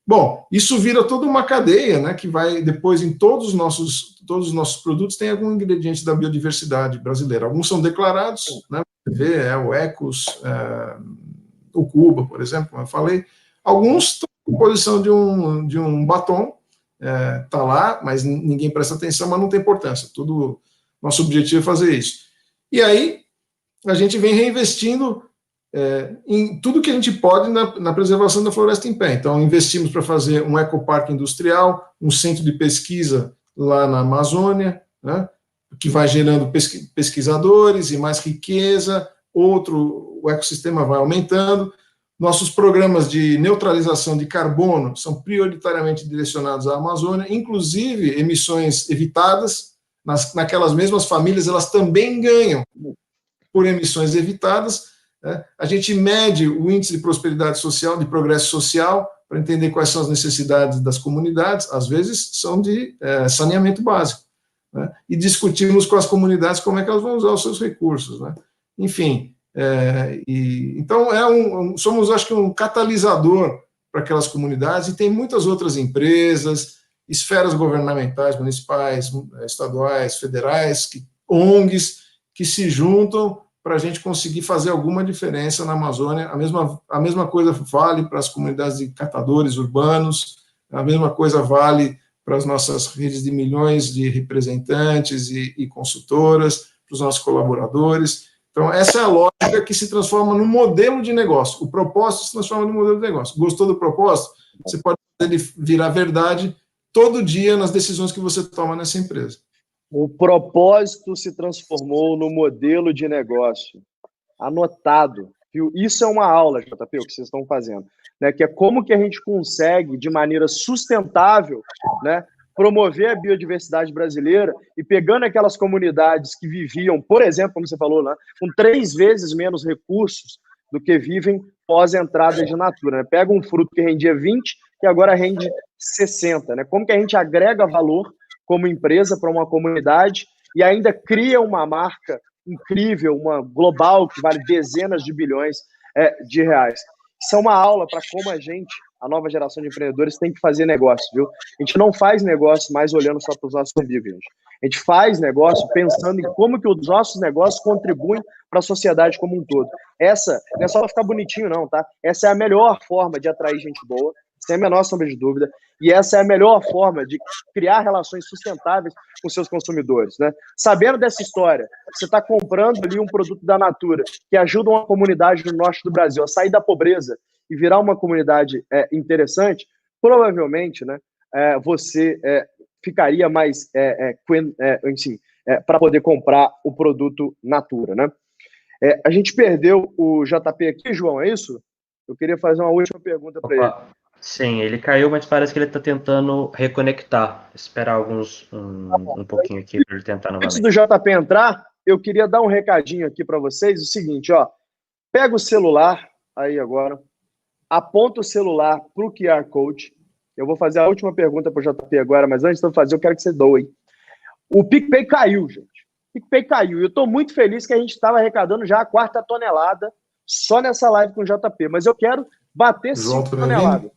bom, isso vira toda uma cadeia, né, que vai depois em todos os nossos produtos tem algum ingrediente da biodiversidade brasileira, alguns são declarados, né, você vê, o Ecos, o Cuba, por exemplo, como eu falei, alguns estão em posição de um batom, está lá, mas ninguém presta atenção, mas não tem importância. Nosso objetivo é fazer isso. E aí, a gente vem reinvestindo em tudo que a gente pode na preservação da floresta em pé. Então, investimos para fazer um ecoparque industrial, um centro de pesquisa lá na Amazônia, né, que vai gerando pesquisadores e mais riqueza, o ecossistema vai aumentando. Nossos programas de neutralização de carbono são prioritariamente direcionados à Amazônia, inclusive emissões evitadas, naquelas mesmas famílias, elas também ganham por emissões evitadas, né? A gente mede o índice de prosperidade social, de progresso social, para entender quais são as necessidades das comunidades, às vezes são de saneamento básico, né? E discutimos com as comunidades como é que elas vão usar os seus recursos, né? Enfim, então somos, acho que, um catalisador para aquelas comunidades, e tem muitas outras empresas, esferas governamentais, municipais, estaduais, federais, ONGs, que se juntam para a gente conseguir fazer alguma diferença na Amazônia. A mesma coisa vale para as comunidades de catadores urbanos, a mesma coisa vale para as nossas redes de milhões de representantes e consultoras, para os nossos colaboradores. Então, essa é a lógica que se transforma num modelo de negócio. O propósito se transforma num modelo de negócio. Gostou do propósito? Você pode fazer ele virar verdade todo dia nas decisões que você toma nessa empresa. O propósito se transformou no modelo de negócio. Anotado. Viu? Isso é uma aula, JP, o que vocês estão fazendo, né? Que é como que a gente consegue, de maneira sustentável, né, promover a biodiversidade brasileira e pegando aquelas comunidades que viviam, por exemplo, como você falou, né, com 3 vezes menos recursos do que vivem pós-entrada de natura, né? Pega um fruto que rendia 20 e agora rende 60, né? Como que a gente agrega valor como empresa para uma comunidade e ainda cria uma marca incrível, uma global, que vale dezenas de bilhões de reais. Isso é uma aula para como a nova geração de empreendedores, tem que fazer negócio, viu? A gente não faz negócio mais olhando só para os nossos umbigos, gente. A gente faz negócio pensando em como que os nossos negócios contribuem para a sociedade como um todo. Essa não é só para ficar bonitinho, não, tá? Essa é a melhor forma de atrair gente boa, sem a menor sombra de dúvida, e essa é a melhor forma de criar relações sustentáveis com seus consumidores, né? Sabendo dessa história, você está comprando ali um produto da Natura que ajuda uma comunidade no norte do Brasil a sair da pobreza e virar uma comunidade interessante, provavelmente, né, você ficaria mais para poder comprar o produto Natura, né? A gente perdeu o JP aqui, João, é isso? Eu queria fazer uma última pergunta para ele. Sim, ele caiu, mas parece que ele está tentando reconectar. Esperar um pouquinho aqui para ele tentar novamente. Antes do JP entrar, eu queria dar um recadinho aqui para vocês, o seguinte, ó, pega o celular, aí agora, aponta o celular para o QR Code, eu vou fazer a última pergunta para o JP agora, mas antes de eu fazer, eu quero que você doe. O PicPay caiu, gente. O PicPay caiu. Eu estou muito feliz que a gente estava arrecadando já a 4ª tonelada só nessa live com o JP, mas eu quero bater 5 toneladas.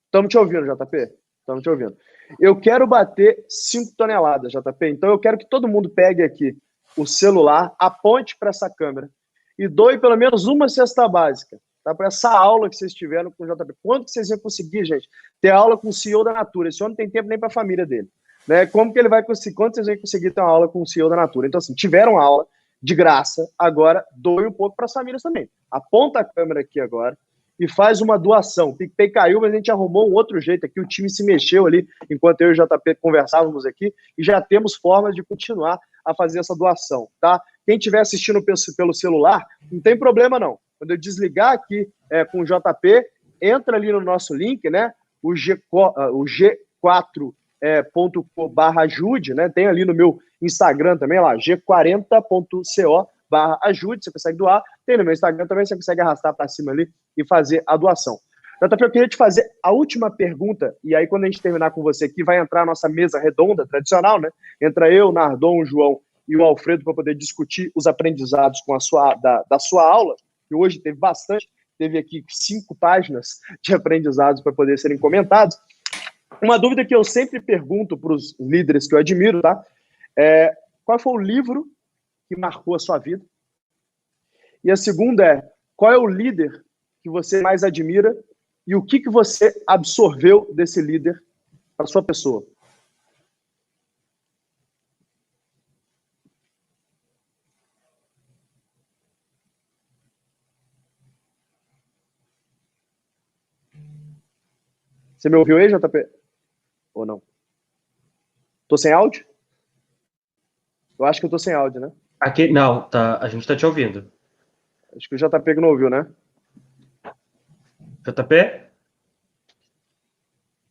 Estamos te ouvindo, JP? Estamos te ouvindo. Eu quero bater 5 toneladas, JP. Então eu quero que todo mundo pegue aqui o celular, aponte para essa câmera e doe pelo menos uma cesta básica, tá? Para essa aula que vocês tiveram com o JP. Quando que vocês iam conseguir, gente, ter aula com o CEO da Natura? Esse homem não tem tempo nem para a família dele. Né? Como que ele vai conseguir? Quando vocês vão conseguir ter uma aula com o CEO da Natura? Então, assim, tiveram aula de graça, agora doe um pouco para as famílias também. Aponta a câmera aqui agora e faz uma doação. O PicPay caiu, mas a gente arrumou um outro jeito aqui, o time se mexeu ali, enquanto eu e o JP conversávamos aqui, e já temos formas de continuar a fazer essa doação, tá? Quem estiver assistindo pelo celular, não tem problema não. Quando eu desligar aqui com o JP, entra ali no nosso link, né? O g4.com/ajude, né? Tem ali no meu Instagram também, lá, g40.co/ajude, você consegue doar. Tem no meu Instagram também, você consegue arrastar para cima ali e fazer a doação. JP, eu queria te fazer a última pergunta, e aí quando a gente terminar com você aqui, vai entrar a nossa mesa redonda, tradicional, né? Entra eu, Nardon, o João e o Alfredo para poder discutir os aprendizados com da sua aula, que hoje teve bastante, teve aqui 5 páginas de aprendizados para poder serem comentados. Uma dúvida que eu sempre pergunto para os líderes que eu admiro, tá? Qual foi o livro que marcou a sua vida? E a segunda qual é o líder que você mais admira e o que você absorveu desse líder para sua pessoa? Você me ouviu aí, JP? Ou não? Tô sem áudio? Eu acho que eu tô sem áudio, né? Aqui, não, tá, a gente tá te ouvindo. Acho que o JP que não ouviu, né? JP?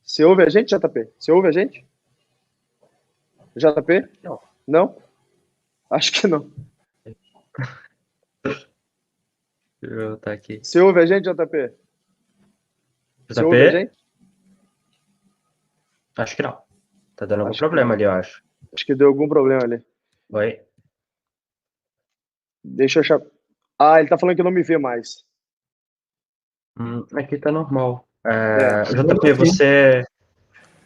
Você ouve a gente, JP? Você ouve a gente? JP? Não. Não? Acho que não. Deixa eu botar aqui. Você ouve a gente, JP? Você ouve a JP? gente? Acho que não. Tá dando algum Acho problema ali, eu acho. Acho que deu algum problema ali. Oi? Deixa eu achar. Ah, ele tá falando que não me vê mais. Aqui tá normal. É. JP, você...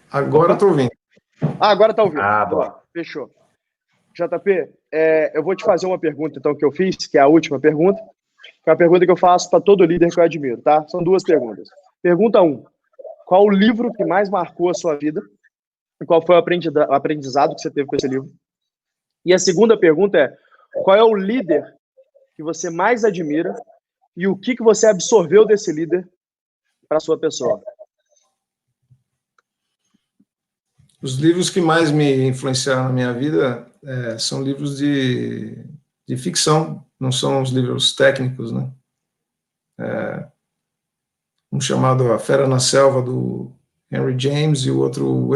Agora eu tô ouvindo. Ah, agora tá ouvindo. Ah, Boa. boa. Fechou. JP, eu vou te fazer uma pergunta, então, que eu fiz, que é a última pergunta, que é a pergunta que eu faço para todo líder que eu admiro, tá? São 2 perguntas. Pergunta 1. Qual o livro que mais marcou a sua vida? E qual foi o aprendizado que você teve com esse livro? E a segunda pergunta qual é o líder que você mais admira e o que você absorveu desse líder para a sua pessoa? Os livros que mais me influenciaram na minha vida são livros de ficção, não são os livros técnicos, né? Um chamado A Fera na Selva, do Henry James, e o outro, o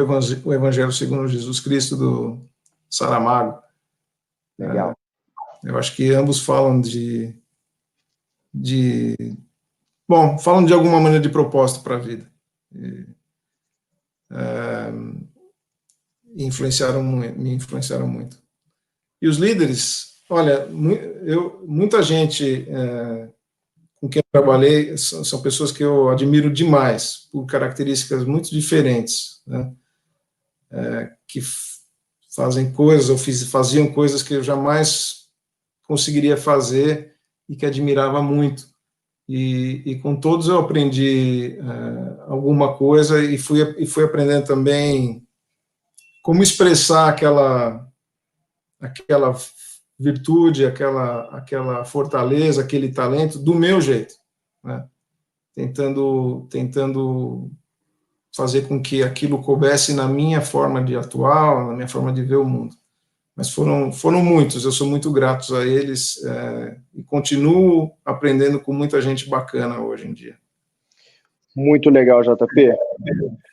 Evangelho segundo Jesus Cristo, do Saramago. Legal. Eu acho que ambos falam bom, falam de alguma maneira de propósito para a vida. Me influenciaram muito. E os líderes, olha, muita gente com quem eu trabalhei são pessoas que eu admiro demais, por características muito diferentes, né? Que fazem coisas, ou faziam coisas que eu jamais conseguiria fazer e que admirava muito. E com todos eu aprendi alguma coisa e fui aprendendo também como expressar aquela virtude, aquela fortaleza, aquele talento do meu jeito, né? Tentando fazer com que aquilo coubesse na minha forma de atuar, na minha forma de ver o mundo. Mas foram muitos, eu sou muito grato a eles e continuo aprendendo com muita gente bacana hoje em dia. Muito legal, JP.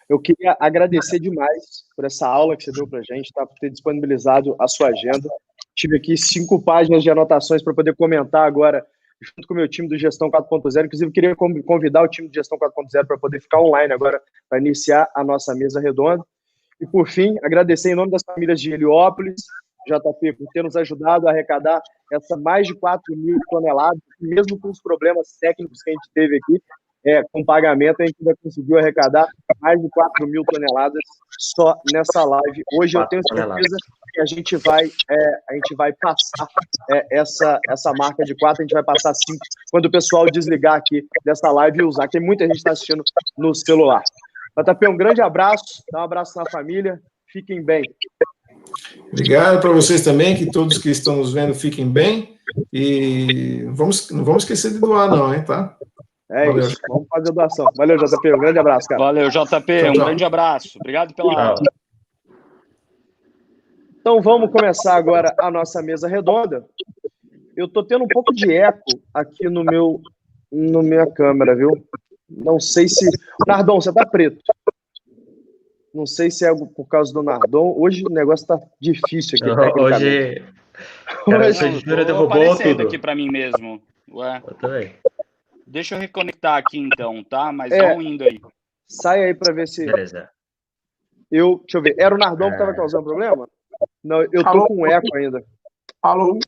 Eu queria agradecer demais por essa aula que você deu para a gente, tá? Por ter disponibilizado a sua agenda. tive aqui 5 páginas de anotações para poder comentar agora, junto com o meu time do Gestão 4.0. Inclusive, queria convidar o time do Gestão 4.0 para poder ficar online agora, para iniciar a nossa mesa redonda. E, por fim, agradecer em nome das famílias de Heliópolis, JP, por ter nos ajudado a arrecadar essa mais de 4.000 toneladas, mesmo com os problemas técnicos que a gente teve aqui, com pagamento, a gente ainda conseguiu arrecadar mais de 4.000 toneladas só nessa live. Hoje eu tenho certeza que a gente vai passar essa marca de 4, a gente vai passar 5, quando o pessoal desligar aqui dessa live e usar, que tem muita gente que está assistindo no celular. JP, um grande abraço, dá um abraço na família, fiquem bem. Obrigado para vocês também, que todos que estão nos vendo fiquem bem, e não vamos esquecer de doar não, hein, tá? Valeu. Isso, vamos fazer a doação. Valeu, JP, um grande abraço, cara. Valeu, JP, um grande abraço. Obrigado pela aula. Então, vamos começar agora a nossa mesa redonda. Eu estou tendo um pouco de eco aqui no minha câmera, viu? Não sei se... Nardon, você tá preto. Não sei se é por causa do Nardon. Hoje o negócio tá difícil aqui. Hoje... Júnior derrubou tudo aqui para mim mesmo. Ué. Eu também. Deixa eu reconectar aqui então, tá? Mas vão indo aí. Sai aí para ver se... Beleza. Deixa eu ver. Era o Nardon que estava causando problema? Não, eu tô com eco ainda. Alô?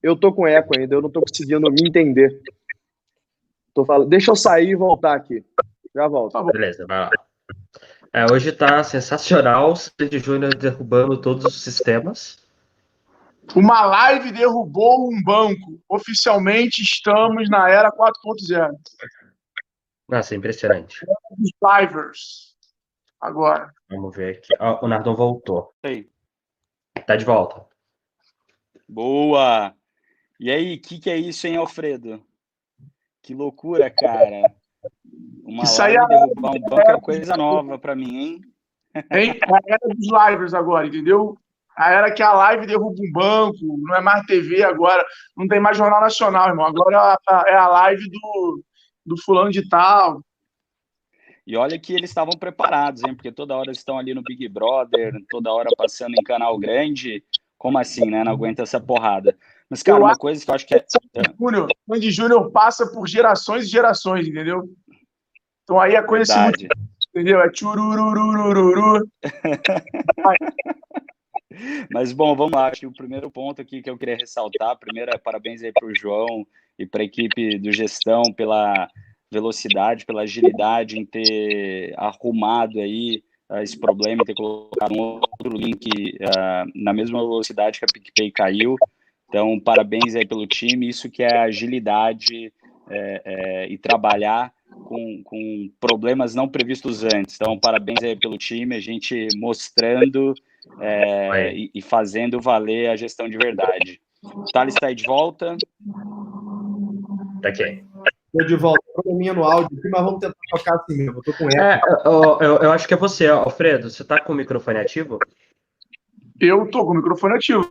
Eu tô com eco ainda, eu não tô conseguindo me entender. Tô falando... Deixa eu sair e voltar aqui. Já volto. Tá bom. Beleza, vai lá. Hoje tá sensacional, Cid Júnior derrubando todos os sistemas. Uma live derrubou um banco. Oficialmente estamos na era 4.0. Nossa, impressionante. Os livers. Agora. Vamos ver aqui. O Nardon voltou. Aí. Tá de volta. Boa! E aí, o que é isso, hein, Alfredo? Que loucura, cara. Uma live derrubar um banco é coisa nova pra mim, hein? Hein? É a era dos livers agora, entendeu? A era que a live derruba um banco, não é mais TV agora, não tem mais Jornal Nacional, irmão. Agora é a live do fulano de tal. E olha que eles estavam preparados, hein? Porque toda hora eles estão ali no Big Brother, toda hora passando em canal grande. Como assim, né? Não aguenta essa porrada. Mas, cara, uma coisa que eu acho que é... Sandy Júnior passa por gerações e gerações, entendeu? Então aí a coisa se muda, entendeu? É tchurururururu. Mas, bom, vamos lá. Acho que o primeiro ponto aqui que eu queria ressaltar, primeiro, parabéns aí para o João e para a equipe do Gestão pela velocidade, pela agilidade em ter arrumado aí esse problema, ter colocado um outro link na mesma velocidade que a PicPay caiu. Então, parabéns aí pelo time. Isso que é agilidade e trabalhar com problemas não previstos antes. Então, parabéns aí pelo time, a gente mostrando e fazendo valer a gestão de verdade. Thales está aí de volta? Tá aqui. Estou de volta. Probleminha no áudio aqui, mas vamos tentar tocar assim mesmo. Eu tô com eco. Eu acho que é você, Alfredo. Você tá com o microfone ativo? Eu tô com o microfone ativo.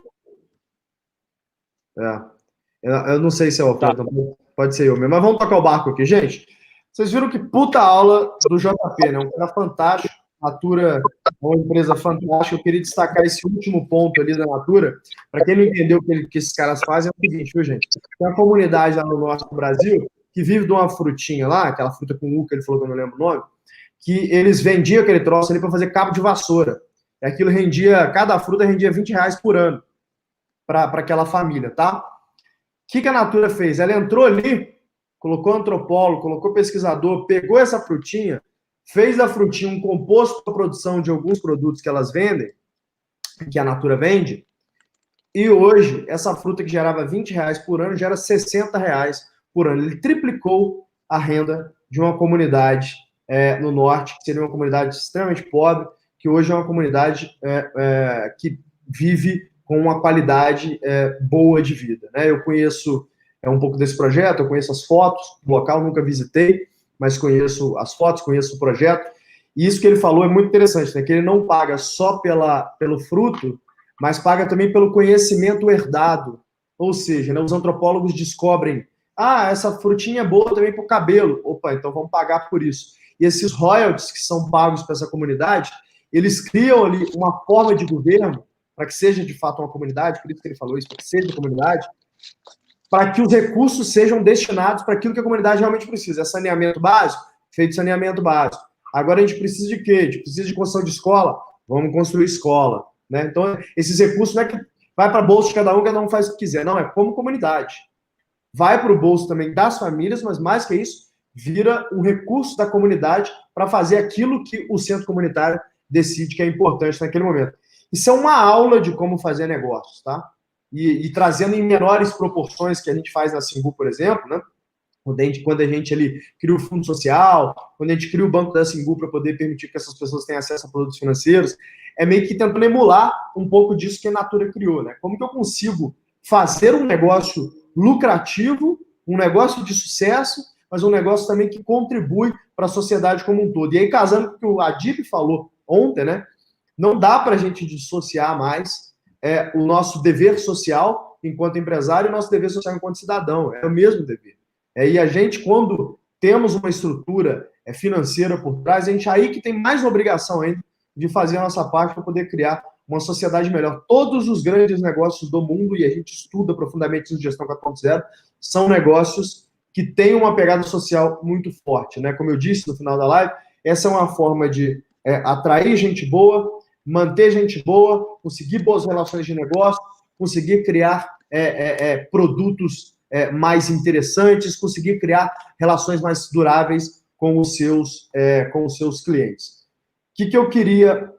Eu não sei se é o Alfredo, pode ser eu mesmo. Mas vamos tocar o barco aqui, gente. Vocês viram que puta aula do JP, né? Um cara fantástico, Natura, uma empresa fantástica. Eu queria destacar esse último ponto ali da Natura. Para quem não entendeu o que esses caras fazem, é o seguinte, viu, gente? Tem uma comunidade lá no norte do Brasil que vive de uma frutinha lá, aquela fruta com U, que ele falou que eu não lembro o nome, que eles vendiam aquele troço ali para fazer cabo de vassoura. E aquilo rendia, cada fruta rendia R$20 por ano para aquela família, tá? O que a Natura fez? Ela entrou ali, colocou antropólogo, colocou pesquisador, pegou essa frutinha, fez da frutinha um composto para a produção de alguns produtos que elas vendem, que a Natura vende, e hoje essa fruta que gerava R$20 por ano gera R$60 por ano. Ele triplicou a renda de uma comunidade no norte, que seria uma comunidade extremamente pobre, que hoje é uma comunidade que vive com uma qualidade boa de vida, né? Eu conheço um pouco desse projeto, eu conheço as fotos do local, nunca visitei, mas conheço as fotos, conheço o projeto, e isso que ele falou é muito interessante, né? Que ele não paga só pelo fruto, mas paga também pelo conhecimento herdado, ou seja, né, os antropólogos descobrem, essa frutinha é boa também para o cabelo, opa, então vamos pagar por isso. E esses royalties que são pagos para essa comunidade, eles criam ali uma forma de governo para que seja de fato uma comunidade, por isso que ele falou isso, para que seja uma comunidade, para que os recursos sejam destinados para aquilo que a comunidade realmente precisa. É saneamento básico? Feito saneamento básico. Agora a gente precisa de quê? A gente precisa de construção de escola? Vamos construir escola. Né? Então, esses recursos não é que vai para o bolso de cada um faz o que quiser. Não, é como comunidade. Vai para o bolso também das famílias, mas mais que isso, vira um recurso da comunidade para fazer aquilo que o centro comunitário decide que é importante naquele momento. Isso é uma aula de como fazer negócios, tá? E trazendo em menores proporções que a gente faz na Singu, por exemplo, né? Quando a gente ali cria o fundo social, quando a gente cria o banco da Singu para poder permitir que essas pessoas tenham acesso a produtos financeiros, é meio que tentando emular um pouco disso que a Natura criou, né? Como que eu consigo fazer um negócio lucrativo, um negócio de sucesso, mas um negócio também que contribui para a sociedade como um todo. E aí, casando com o que o Adib falou ontem, né? Não dá para a gente dissociar mais o nosso dever social enquanto empresário e o nosso dever social enquanto cidadão. É o mesmo dever. E a gente, quando temos uma estrutura financeira por trás, a gente aí que tem mais obrigação ainda de fazer a nossa parte para poder criar uma sociedade melhor. Todos os grandes negócios do mundo, e a gente estuda profundamente em Gestão 4.0, são negócios que têm uma pegada social muito forte. Né? Como eu disse no final da live, essa é uma forma de atrair gente boa, manter gente boa, conseguir boas relações de negócio, conseguir criar produtos mais interessantes, conseguir criar relações mais duráveis com os seus clientes. O que eu queria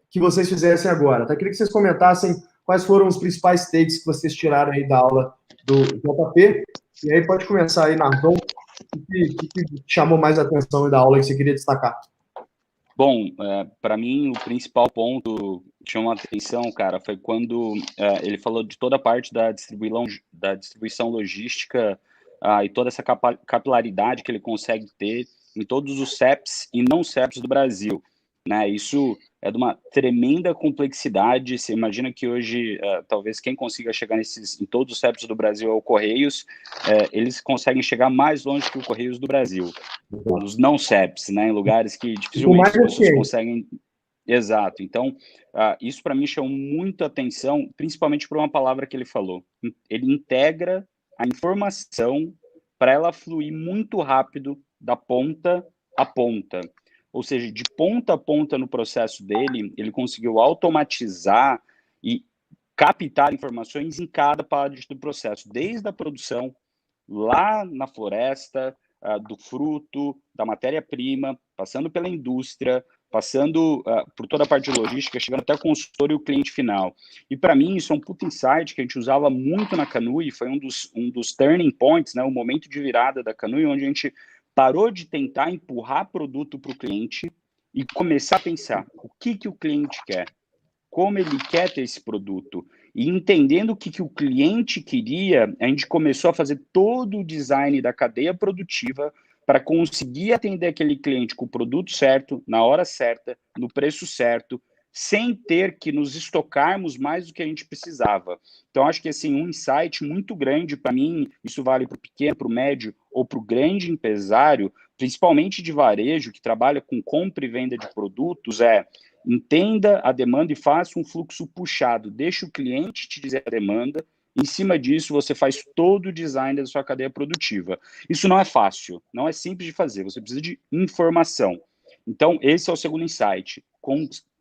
que vocês fizessem agora? Tá? Eu queria que vocês comentassem quais foram os principais takes que vocês tiraram aí da aula do JP. E aí pode começar aí, Nardon. O que chamou mais a atenção da aula que você queria destacar? Bom, para mim, o principal ponto que chamou a atenção, cara, foi quando ele falou de toda a parte da distribuição logística e toda essa capilaridade que ele consegue ter em todos os CEPs e não CEPs do Brasil. Né? Isso é de uma tremenda complexidade. Você imagina que hoje, talvez quem consiga chegar em todos os CEPs do Brasil é o Correios, eles conseguem chegar mais longe que o Correios do Brasil, os não CEPs, né? Em lugares que dificilmente as pessoas conseguem. Exato. Então, isso para mim chamou muita atenção, principalmente por uma palavra que ele falou. Ele integra a informação para ela fluir muito rápido da ponta a ponta. Ou seja, de ponta a ponta no processo dele, ele conseguiu automatizar e captar informações em cada parte do processo, desde a produção, lá na floresta, do fruto, da matéria-prima, passando pela indústria, passando por toda a parte de logística, chegando até o consultor e o cliente final. E para mim isso é um puta insight que a gente usava muito na Canui, foi um dos turning points, né, o momento de virada da Canui, onde a gente parou de tentar empurrar produto para o cliente e começar a pensar o que o cliente quer, como ele quer ter esse produto. E entendendo o que o cliente queria, a gente começou a fazer todo o design da cadeia produtiva para conseguir atender aquele cliente com o produto certo, na hora certa, no preço certo, sem ter que nos estocarmos mais do que a gente precisava. Então, acho que assim, um insight muito grande para mim, isso vale para o pequeno, para o médio ou para o grande empresário, principalmente de varejo, que trabalha com compra e venda de produtos, entenda a demanda e faça um fluxo puxado. Deixa o cliente te dizer a demanda. Em cima disso, você faz todo o design da sua cadeia produtiva. Isso não é fácil, não é simples de fazer. Você precisa de informação. Então, esse é o segundo insight.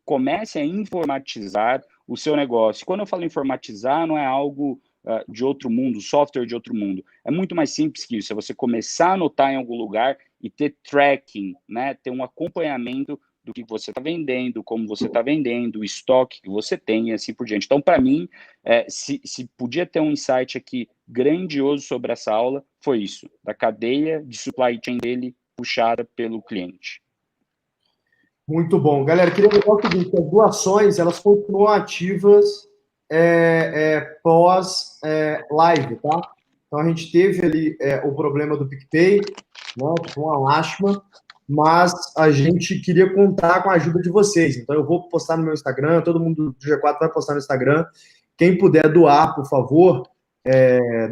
Comece a informatizar o seu negócio. Quando eu falo informatizar, não é algo de outro mundo, software de outro mundo. É muito mais simples que isso. É você começar a anotar em algum lugar e ter tracking, né? Ter um acompanhamento do que você está vendendo, como você está vendendo, o estoque que você tem e assim por diante. Então, para mim, se podia ter um insight aqui grandioso sobre essa aula, foi isso, da cadeia de supply chain dele puxada pelo cliente. Muito bom. Galera, queria lembrar o seguinte, as doações, elas continuam ativas pós-live, tá? Então, a gente teve ali o problema do PicPay, né, que foi uma lástima, mas a gente queria contar com a ajuda de vocês. Então, eu vou postar no meu Instagram, todo mundo do G4 vai postar no Instagram. Quem puder doar, por favor,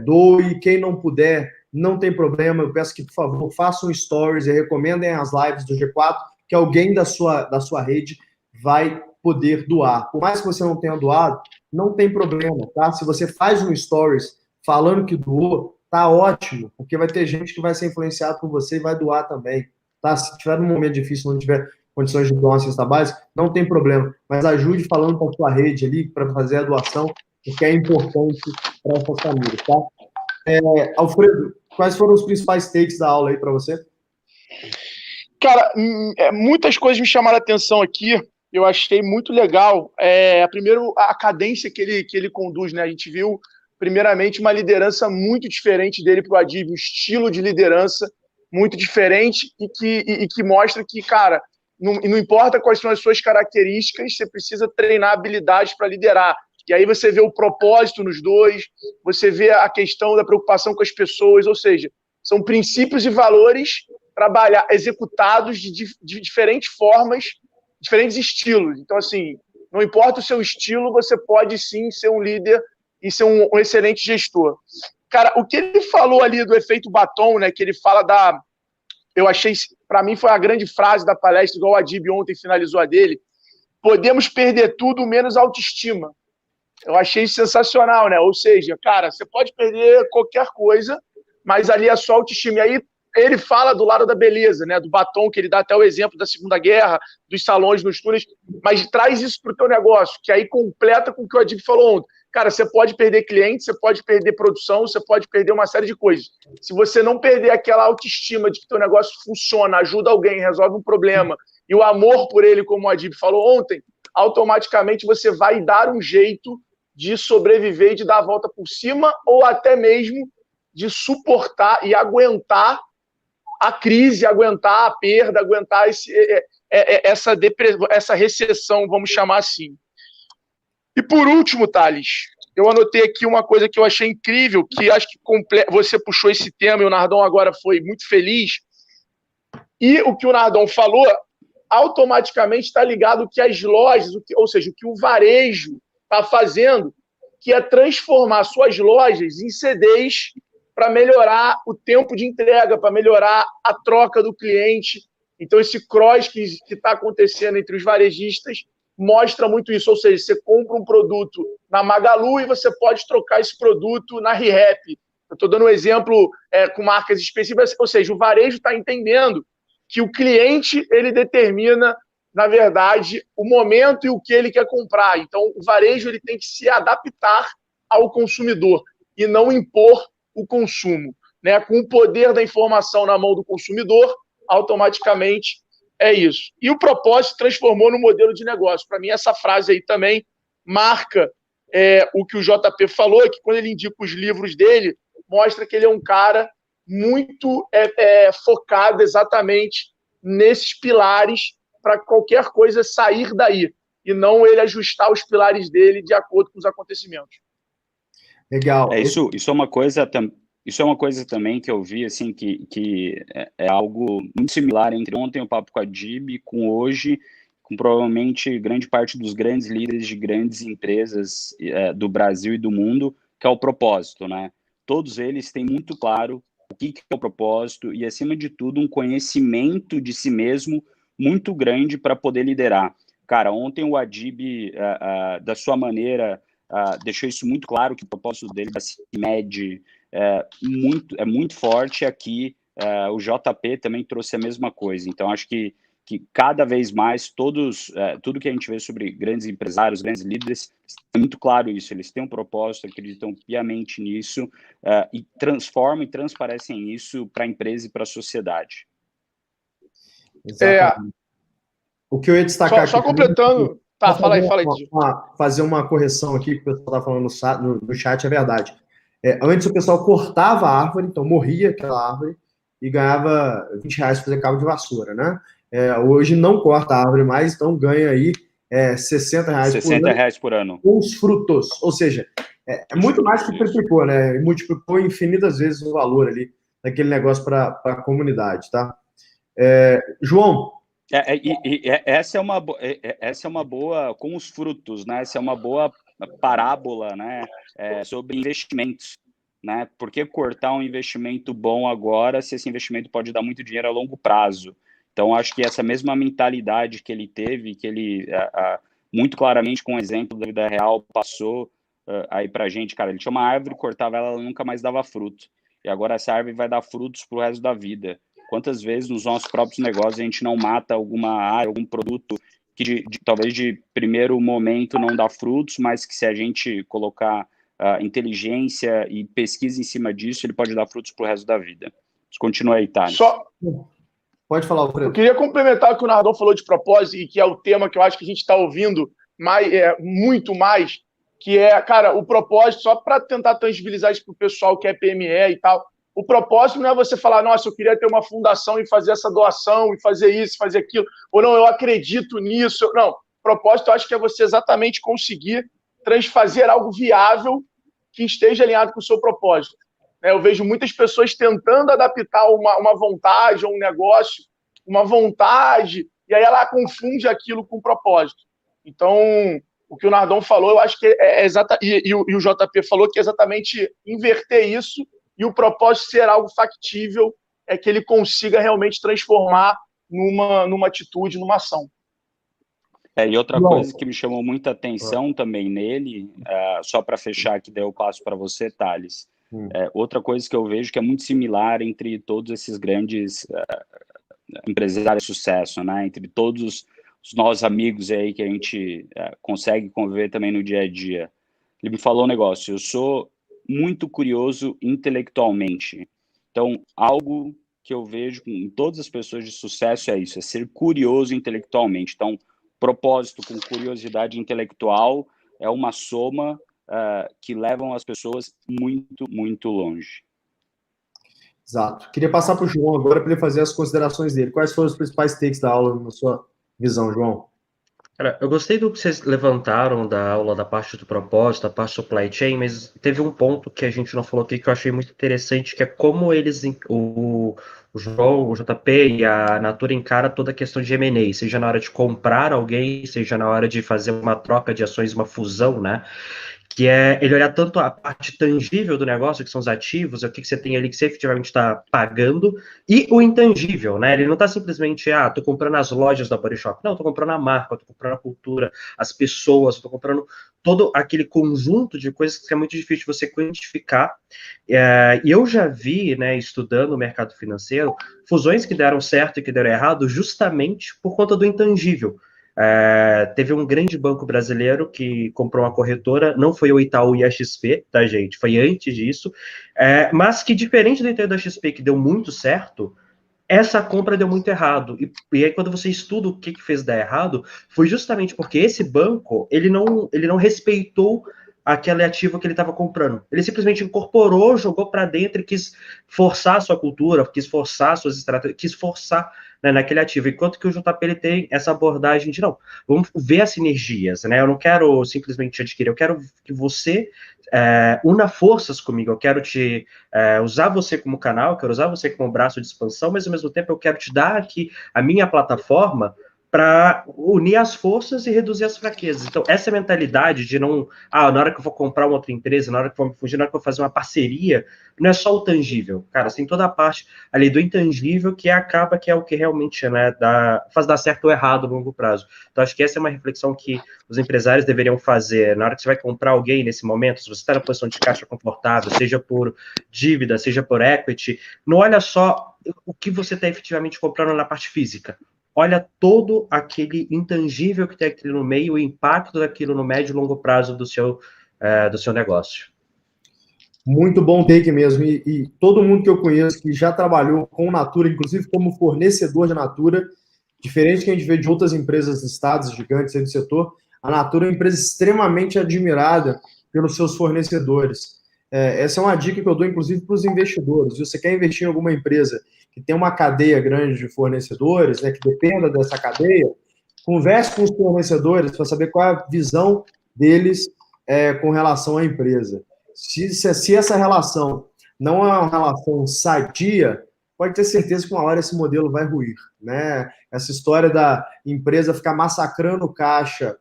doe. Quem não puder, não tem problema. Eu peço que, por favor, façam stories e recomendem as lives do G4, que alguém da sua rede vai poder doar. Por mais que você não tenha doado, não tem problema, tá? Se você faz um stories falando que doou, tá ótimo, porque vai ter gente que vai ser influenciado por você e vai doar também, tá? Se tiver num momento difícil, não tiver condições de doar uma cesta básica, não tem problema, mas ajude falando para a sua rede ali, para fazer a doação, porque é importante para essas famílias, tá? Alfredo, quais foram os principais takes da aula aí para você? Cara, muitas coisas me chamaram a atenção aqui. Eu achei muito legal. Primeiro, a cadência que ele conduz, né? A gente viu, primeiramente, uma liderança muito diferente dele para o Adib, um estilo de liderança muito diferente e que mostra que, cara, não importa quais são as suas características, você precisa treinar habilidades para liderar. E aí você vê o propósito nos dois, você vê a questão da preocupação com as pessoas, ou seja, são princípios e valores executados de diferentes formas, diferentes estilos. Então, assim, não importa o seu estilo, você pode sim ser um líder e ser um excelente gestor. Cara, o que ele falou ali do efeito batom, né, que ele fala eu achei, para mim, foi a grande frase da palestra, igual o Adib ontem finalizou a dele: podemos perder tudo menos autoestima. Eu achei sensacional, né? Ou seja, cara, você pode perder qualquer coisa, mas ali é só autoestima. E aí ele fala do lado da beleza, né? Do batom, que ele dá até o exemplo da Segunda Guerra, dos salões nos túneis, mas traz isso para o teu negócio, que aí completa com o que o Adib falou ontem. Cara, você pode perder cliente, você pode perder produção, você pode perder uma série de coisas. Se você não perder aquela autoestima de que teu negócio funciona, ajuda alguém, resolve um problema, e o amor por ele, como o Adib falou ontem, automaticamente você vai dar um jeito de sobreviver e de dar a volta por cima, ou até mesmo de suportar e aguentar a crise, aguentar a perda, aguentar essa recessão, vamos chamar assim. E por último, Thales, eu anotei aqui uma coisa que eu achei incrível, que acho que você puxou esse tema e o Nardon agora foi muito feliz, e o que o Nardon falou automaticamente está ligado que as lojas, ou seja, o que o varejo está fazendo, que é transformar suas lojas em CDs para melhorar o tempo de entrega, para melhorar a troca do cliente. Então, esse cross que está acontecendo entre os varejistas mostra muito isso. Ou seja, você compra um produto na Magalu e você pode trocar esse produto na ReHap. Eu estou dando um exemplo com marcas específicas. Ou seja, o varejo está entendendo que o cliente ele determina, na verdade, o momento e o que ele quer comprar. Então, o varejo ele tem que se adaptar ao consumidor e não impor o consumo, né? Com o poder da informação na mão do consumidor, automaticamente é isso. E o propósito transformou no modelo de negócio. Para mim, essa frase aí também marca o que o JP falou, que quando ele indica os livros dele, mostra que ele é um cara muito focado exatamente nesses pilares para qualquer coisa sair daí, e não ele ajustar os pilares dele de acordo com os acontecimentos. Legal. Isso é uma coisa também que eu vi, assim, que é algo muito similar entre ontem o papo com a Adib, com hoje, com provavelmente grande parte dos grandes líderes de grandes empresas do Brasil e do mundo, que é o propósito, né? Todos eles têm muito claro o que é o propósito e, acima de tudo, um conhecimento de si mesmo muito grande para poder liderar. Cara, ontem o Adib, da sua maneira, deixou isso muito claro, que o propósito dele da CIMED é muito forte. Aqui o JP também trouxe a mesma coisa. Então, acho que cada vez mais tudo que a gente vê sobre grandes empresários, grandes líderes, é muito claro isso. Eles têm um propósito, acreditam piamente nisso e transformam e transparecem isso para a empresa e para a sociedade. O que eu ia destacar só completando. Tá, fala aí. Fazer uma correção aqui, que o pessoal está falando no chat, é verdade. Antes o pessoal cortava a árvore, então morria aquela árvore e ganhava R$20 para fazer cabo de vassoura, né? Hoje não corta a árvore mais, então ganha aí R$60 por ano. Com os frutos. Ou seja, é muito mais que triplicou, né? Multiplicou infinitas vezes o valor ali daquele negócio para a comunidade, tá? João. Essa é uma boa, com os frutos, né? Essa é uma boa parábola, né? Sobre investimentos, né? Por que cortar um investimento bom agora, se esse investimento pode dar muito dinheiro a longo prazo? Então, acho que essa mesma mentalidade que ele teve, que ele muito claramente com um exemplo da vida real, passou aí pra gente, cara. Ele tinha uma árvore, cortava ela, ela nunca mais dava fruto. E agora essa árvore vai dar frutos pro resto da vida. Quantas vezes nos nossos próprios negócios a gente não mata alguma área, algum produto que talvez de primeiro momento não dá frutos, mas que se a gente colocar inteligência e pesquisa em cima disso, ele pode dar frutos pro resto da vida. Continua aí, Thales. Pode falar, Alfredo. Eu queria complementar o que o Nardon falou de propósito, e que é o tema que eu acho que a gente está ouvindo muito mais, que é, cara, o propósito, só para tentar tangibilizar isso para o pessoal que é PME e tal. O propósito não é você falar, nossa, eu queria ter uma fundação e fazer essa doação, e fazer isso, fazer aquilo, ou não, eu acredito nisso. Não, o propósito eu acho que é você exatamente conseguir fazer algo viável que esteja alinhado com o seu propósito. Eu vejo muitas pessoas tentando adaptar uma vontade ou um negócio, uma vontade, e aí ela confunde aquilo com propósito. Então, o que o Nardon falou, eu acho que é exatamente, e o JP falou que é exatamente inverter isso, e o propósito ser algo factível, é que ele consiga realmente transformar numa atitude, numa ação. E outra coisa que me chamou muita atenção também nele, só para fechar aqui, daí eu passo para você, Thales. Outra coisa que eu vejo que é muito similar entre todos esses grandes empresários de sucesso, né? Entre todos os nossos amigos aí que a gente consegue conviver também no dia a dia. Ele me falou um negócio, eu sou muito curioso intelectualmente. Então, algo que eu vejo em todas as pessoas de sucesso é isso, é ser curioso intelectualmente. Então, propósito com curiosidade intelectual é uma soma que levam as pessoas muito, muito longe. Exato. Queria passar para o João agora para ele fazer as considerações dele. Quais foram os principais takes da aula, na sua visão, João? Cara, eu gostei do que vocês levantaram da aula, da parte do propósito, da parte do supply chain, mas teve um ponto que a gente não falou aqui que eu achei muito interessante, que é como eles, o João, o JP e a Natura encara toda a questão de M&A, seja na hora de comprar alguém, seja na hora de fazer uma troca de ações, uma fusão, né? Que é ele olhar tanto a parte tangível do negócio, que são os ativos, o que você tem ali que você efetivamente está pagando, e o intangível, né? Ele não está simplesmente, tô comprando as lojas da Body Shop. Não, estou comprando a marca, estou comprando a cultura, as pessoas, estou comprando todo aquele conjunto de coisas que é muito difícil você quantificar. E eu já vi, né, estudando o mercado financeiro, fusões que deram certo e que deram errado justamente por conta do intangível. Teve um grande banco brasileiro que comprou uma corretora, não foi o Itaú e a XP, tá, gente? Foi antes disso, mas que diferente do Itaú e da XP, que deu muito certo, essa compra deu muito errado. E aí, quando você estuda o que fez dar errado, foi justamente porque esse banco, ele não respeitou aquele ativo que ele estava comprando. Ele simplesmente incorporou, jogou para dentro e quis forçar a sua cultura, quis forçar suas estratégias, quis forçar, né, naquele ativo. Enquanto que o JP ele tem essa abordagem de, não, vamos ver as sinergias, né? Eu não quero simplesmente adquirir, eu quero que você una forças comigo, eu quero te usar você como canal, eu quero usar você como braço de expansão, mas ao mesmo tempo eu quero te dar aqui a minha plataforma para unir as forças e reduzir as fraquezas. Então, essa mentalidade de não... na hora que eu vou comprar uma outra empresa, na hora que eu vou me fugir, na hora que eu vou fazer uma parceria, não é só o tangível. Cara, tem toda a parte ali do intangível que acaba que é o que realmente, né, faz dar certo ou errado no longo prazo. Então, acho que essa é uma reflexão que os empresários deveriam fazer. Na hora que você vai comprar alguém nesse momento, se você está na posição de caixa confortável, seja por dívida, seja por equity, não olha só o que você está efetivamente comprando na parte física. Olha todo aquele intangível que tem aqui no meio, o impacto daquilo no médio e longo prazo do seu negócio. Muito bom take mesmo. E todo mundo que eu conheço que já trabalhou com Natura, inclusive como fornecedor de Natura, diferente que a gente vê de outras empresas listadas, gigantes aí do setor, a Natura é uma empresa extremamente admirada pelos seus fornecedores. Essa é uma dica que eu dou, inclusive, para os investidores. Se você quer investir em alguma empresa que tem uma cadeia grande de fornecedores, né, que dependa dessa cadeia, converse com os fornecedores para saber qual é a visão deles com relação à empresa. Se essa relação não é uma relação sadia, pode ter certeza que uma hora esse modelo vai ruir, né? Essa história da empresa ficar massacrando o caixa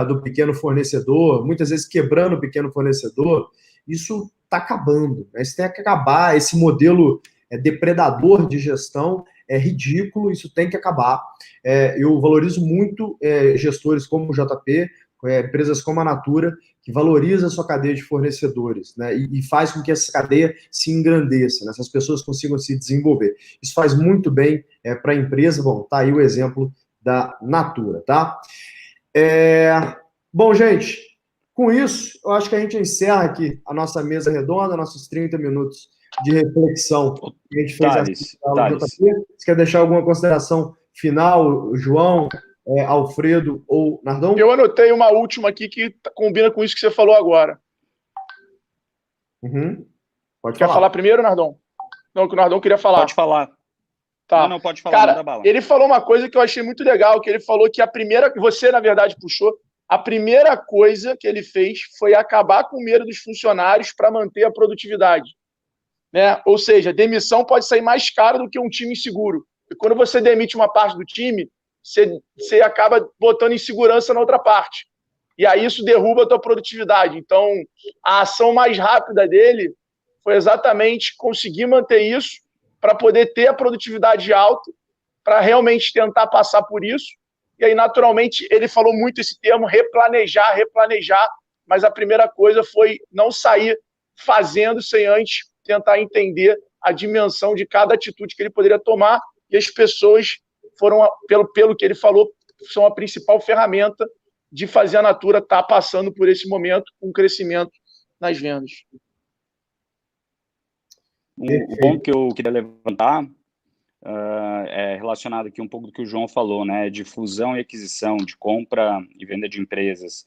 do pequeno fornecedor, muitas vezes quebrando o pequeno fornecedor, isso está acabando, né? Isso tem que acabar, esse modelo depredador de gestão, é ridículo, isso tem que acabar. Eu valorizo muito gestores como o JP, empresas como a Natura, que valoriza a sua cadeia de fornecedores, né, e faz com que essa cadeia se engrandeça, né, essas pessoas consigam se desenvolver. Isso faz muito bem para a empresa. Bom, tá aí o exemplo da Natura, tá? Bom, gente, com isso, eu acho que a gente encerra aqui a nossa mesa redonda, nossos 30 minutos de reflexão que a gente fez Thales, JP. Você quer deixar alguma consideração final, João, Alfredo ou Nardon? Eu anotei uma última aqui que combina com isso que você falou agora. Pode Quer falar primeiro, Nardon? Não, que o Nardon queria falar. Pode falar. Tá. Não, pode falar, cara, manda bala. Ele falou uma coisa que eu achei muito legal, que ele falou que a primeira, que você, na verdade, puxou, a primeira coisa que ele fez foi acabar com o medo dos funcionários para manter a produtividade. Né? Ou seja, demissão pode sair mais caro do que um time inseguro. E quando você demite uma parte do time, você acaba botando insegurança na outra parte. E aí isso derruba a tua produtividade. Então, a ação mais rápida dele foi exatamente conseguir manter isso para poder ter a produtividade alta, para realmente tentar passar por isso. E aí, naturalmente, ele falou muito esse termo, replanejar, mas a primeira coisa foi não sair fazendo sem antes tentar entender a dimensão de cada atitude que ele poderia tomar, e as pessoas foram, pelo que ele falou, são a principal ferramenta de fazer a Natura estar passando por esse momento com crescimento nas vendas. Um ponto que eu queria levantar é relacionado aqui um pouco do que o João falou, né, de fusão e aquisição, de compra e venda de empresas,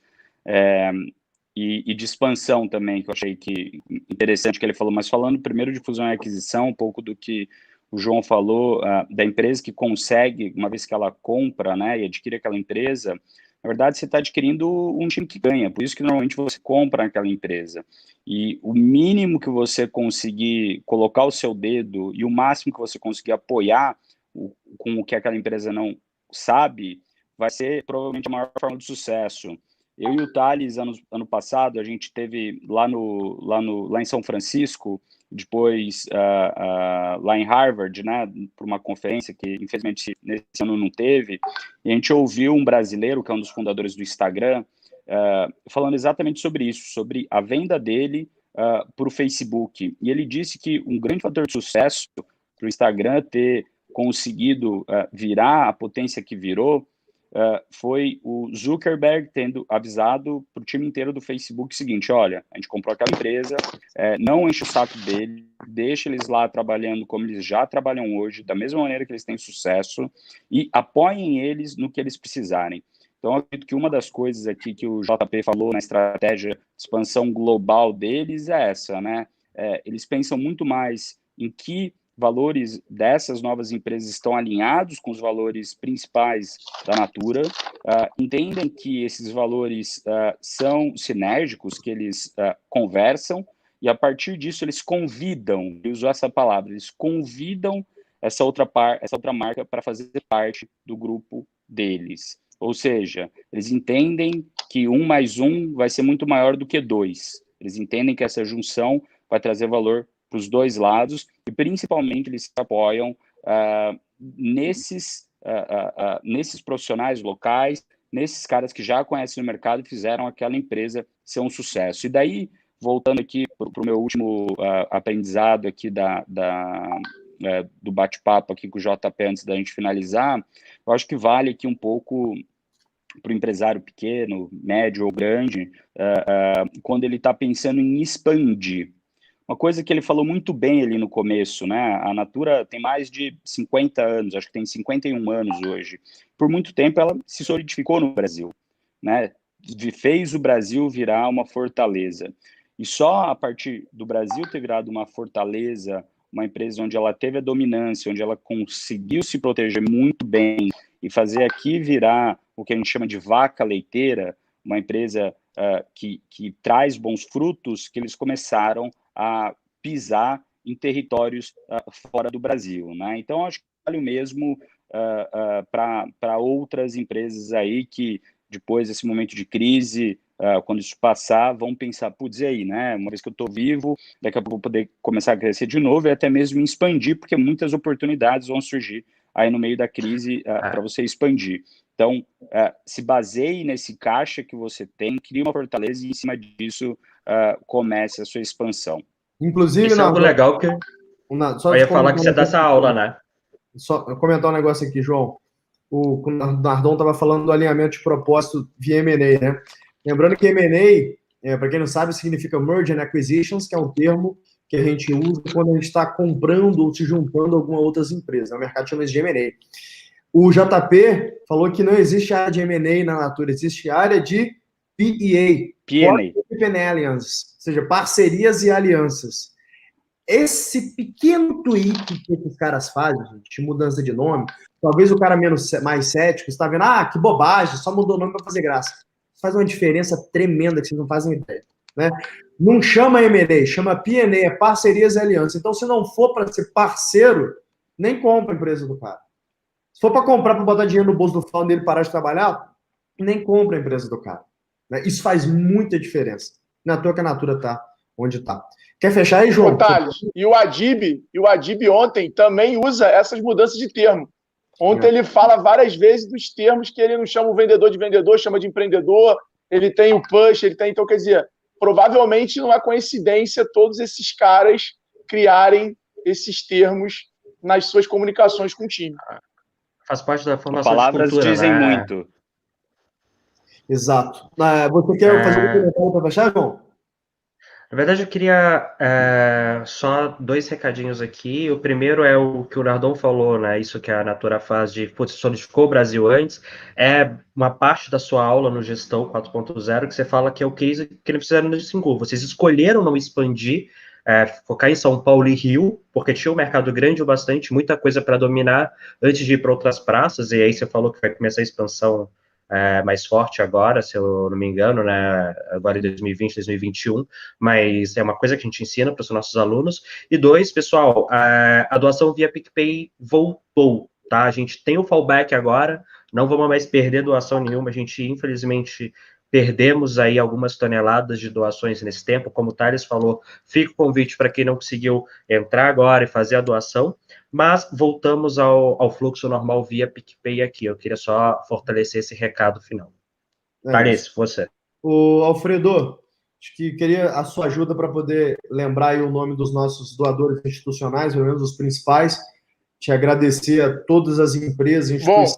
e de expansão também, que eu achei que interessante que ele falou, mas falando primeiro de fusão e aquisição, um pouco do que o João falou, da empresa que consegue, uma vez que ela compra, né, e adquire aquela empresa, na verdade você está adquirindo um time que ganha, por isso que normalmente você compra aquela empresa. E o mínimo que você conseguir colocar o seu dedo e o máximo que você conseguir apoiar com o que aquela empresa não sabe, vai ser provavelmente a maior forma de sucesso. Eu e o Thales, ano passado, a gente teve lá em São Francisco, depois lá em Harvard, né, por uma conferência que infelizmente nesse ano não teve, e a gente ouviu um brasileiro, que é um dos fundadores do Instagram, falando exatamente sobre isso, sobre a venda dele para o Facebook. E ele disse que um grande fator de sucesso para o Instagram ter conseguido virar a potência que virou foi o Zuckerberg tendo avisado para o time inteiro do Facebook o seguinte: olha, a gente comprou aquela empresa, não enche o saco dele, deixa eles lá trabalhando como eles já trabalham hoje, da mesma maneira que eles têm sucesso, e apoiem eles no que eles precisarem. Então, eu acredito que uma das coisas aqui que o JP falou na estratégia de expansão global deles é essa, né? Eles pensam muito mais em que valores dessas novas empresas estão alinhados com os valores principais da Natura, entendem que esses valores são sinérgicos, que eles conversam, e a partir disso eles convidam, eu uso essa palavra, eles convidam essa outra marca para fazer parte do grupo deles. Ou seja, eles entendem que 1 mais 1 vai ser muito maior do que 2. Eles entendem que essa junção vai trazer valor para os dois lados, e principalmente eles se apoiam nesses profissionais locais, nesses caras que já conhecem o mercado e fizeram aquela empresa ser um sucesso. E daí, voltando aqui para o meu último aprendizado aqui do bate-papo aqui com o JP antes da gente finalizar, eu acho que vale aqui um pouco para o empresário pequeno, médio ou grande, quando ele está pensando em expandir. Uma coisa que ele falou muito bem ali no começo, né? A Natura tem mais de 50 anos, acho que tem 51 anos hoje. Por muito tempo ela se solidificou no Brasil, né? Fez o Brasil virar uma fortaleza. E só a partir do Brasil ter virado uma fortaleza, uma empresa onde ela teve a dominância, onde ela conseguiu se proteger muito bem e fazer aqui virar o que a gente chama de vaca leiteira, uma empresa que traz bons frutos, que eles começaram a pisar em territórios fora do Brasil, né? Então, acho que vale o mesmo para outras empresas aí que, depois desse momento de crise, quando isso passar, vão pensar, putz, e aí, né? Uma vez que eu estou vivo, daqui a pouco eu vou poder começar a crescer de novo e até mesmo expandir, porque muitas oportunidades vão surgir aí no meio da crise para você expandir. Então, se baseie nesse caixa que você tem, crie uma fortaleza e em cima disso comece a sua expansão. Inclusive, Isso é algo legal que só eu ia falar que você dá essa aula, né? Só comentar um negócio aqui, João. O Nardon estava falando do alinhamento de propósito via M&A, né? Lembrando que M&A, para quem não sabe, significa Merger and Acquisitions, que é um termo que a gente usa quando a gente está comprando ou se juntando a algumas outras empresas. O mercado chama isso de M&A. O JP falou que não existe área de M&A na Natura, existe área de PEA, Alliance, ou seja, parcerias e alianças. Esse pequeno tweak que os caras fazem, gente, de mudança de nome, talvez o cara mais cético está vendo, que bobagem, só mudou o nome para fazer graça. Isso faz uma diferença tremenda que vocês não fazem ideia. Né? Não chama M&A, chama P&A, é parcerias e alianças. Então, se não for para ser parceiro, nem compra a empresa do cara. Se for para comprar, para botar dinheiro no bolso do founder dele parar de trabalhar, nem compra a empresa do cara. Né? Isso faz muita diferença. Não é à toa que a Natura está onde está. Quer fechar aí, João? Thales, e o Adib ontem também usa essas mudanças de termo. Ontem ele fala várias vezes dos termos que ele não chama o vendedor de vendedor, chama de empreendedor, ele tem o push, ele tem... Então, quer dizer, provavelmente não é coincidência todos esses caras criarem esses termos nas suas comunicações com o time. Faz parte da formação Palavras de cultura, dizem né? muito. Exato. Você quer fazer um comentário para fechar, João? Na verdade, eu queria só 2 recadinhos aqui. O primeiro é o que o Nardon falou, né? Isso que a Natura faz de solidificou o Brasil antes. É uma parte da sua aula no Gestão 4.0 que você fala que é o case que eles fizeram no Singu. Vocês escolheram não expandir, focar em São Paulo e Rio, porque tinha um mercado grande o bastante, muita coisa para dominar antes de ir para outras praças. E aí você falou que vai começar a expansão mais forte agora, se eu não me engano, né, agora em 2020, 2021, mas é uma coisa que a gente ensina para os nossos alunos. E 2, pessoal, a doação via PicPay voltou, tá? A gente tem o fallback agora, não vamos mais perder doação nenhuma, a gente, infelizmente, perdemos aí algumas toneladas de doações nesse tempo, como o Thales falou, fica o convite para quem não conseguiu entrar agora e fazer a doação, mas voltamos ao fluxo normal via PicPay aqui. Eu queria só fortalecer esse recado final. Thales, você. O Alfredo, acho que queria a sua ajuda para poder lembrar aí o nome dos nossos doadores institucionais, pelo menos os principais. Te agradecer a todas as empresas e instituições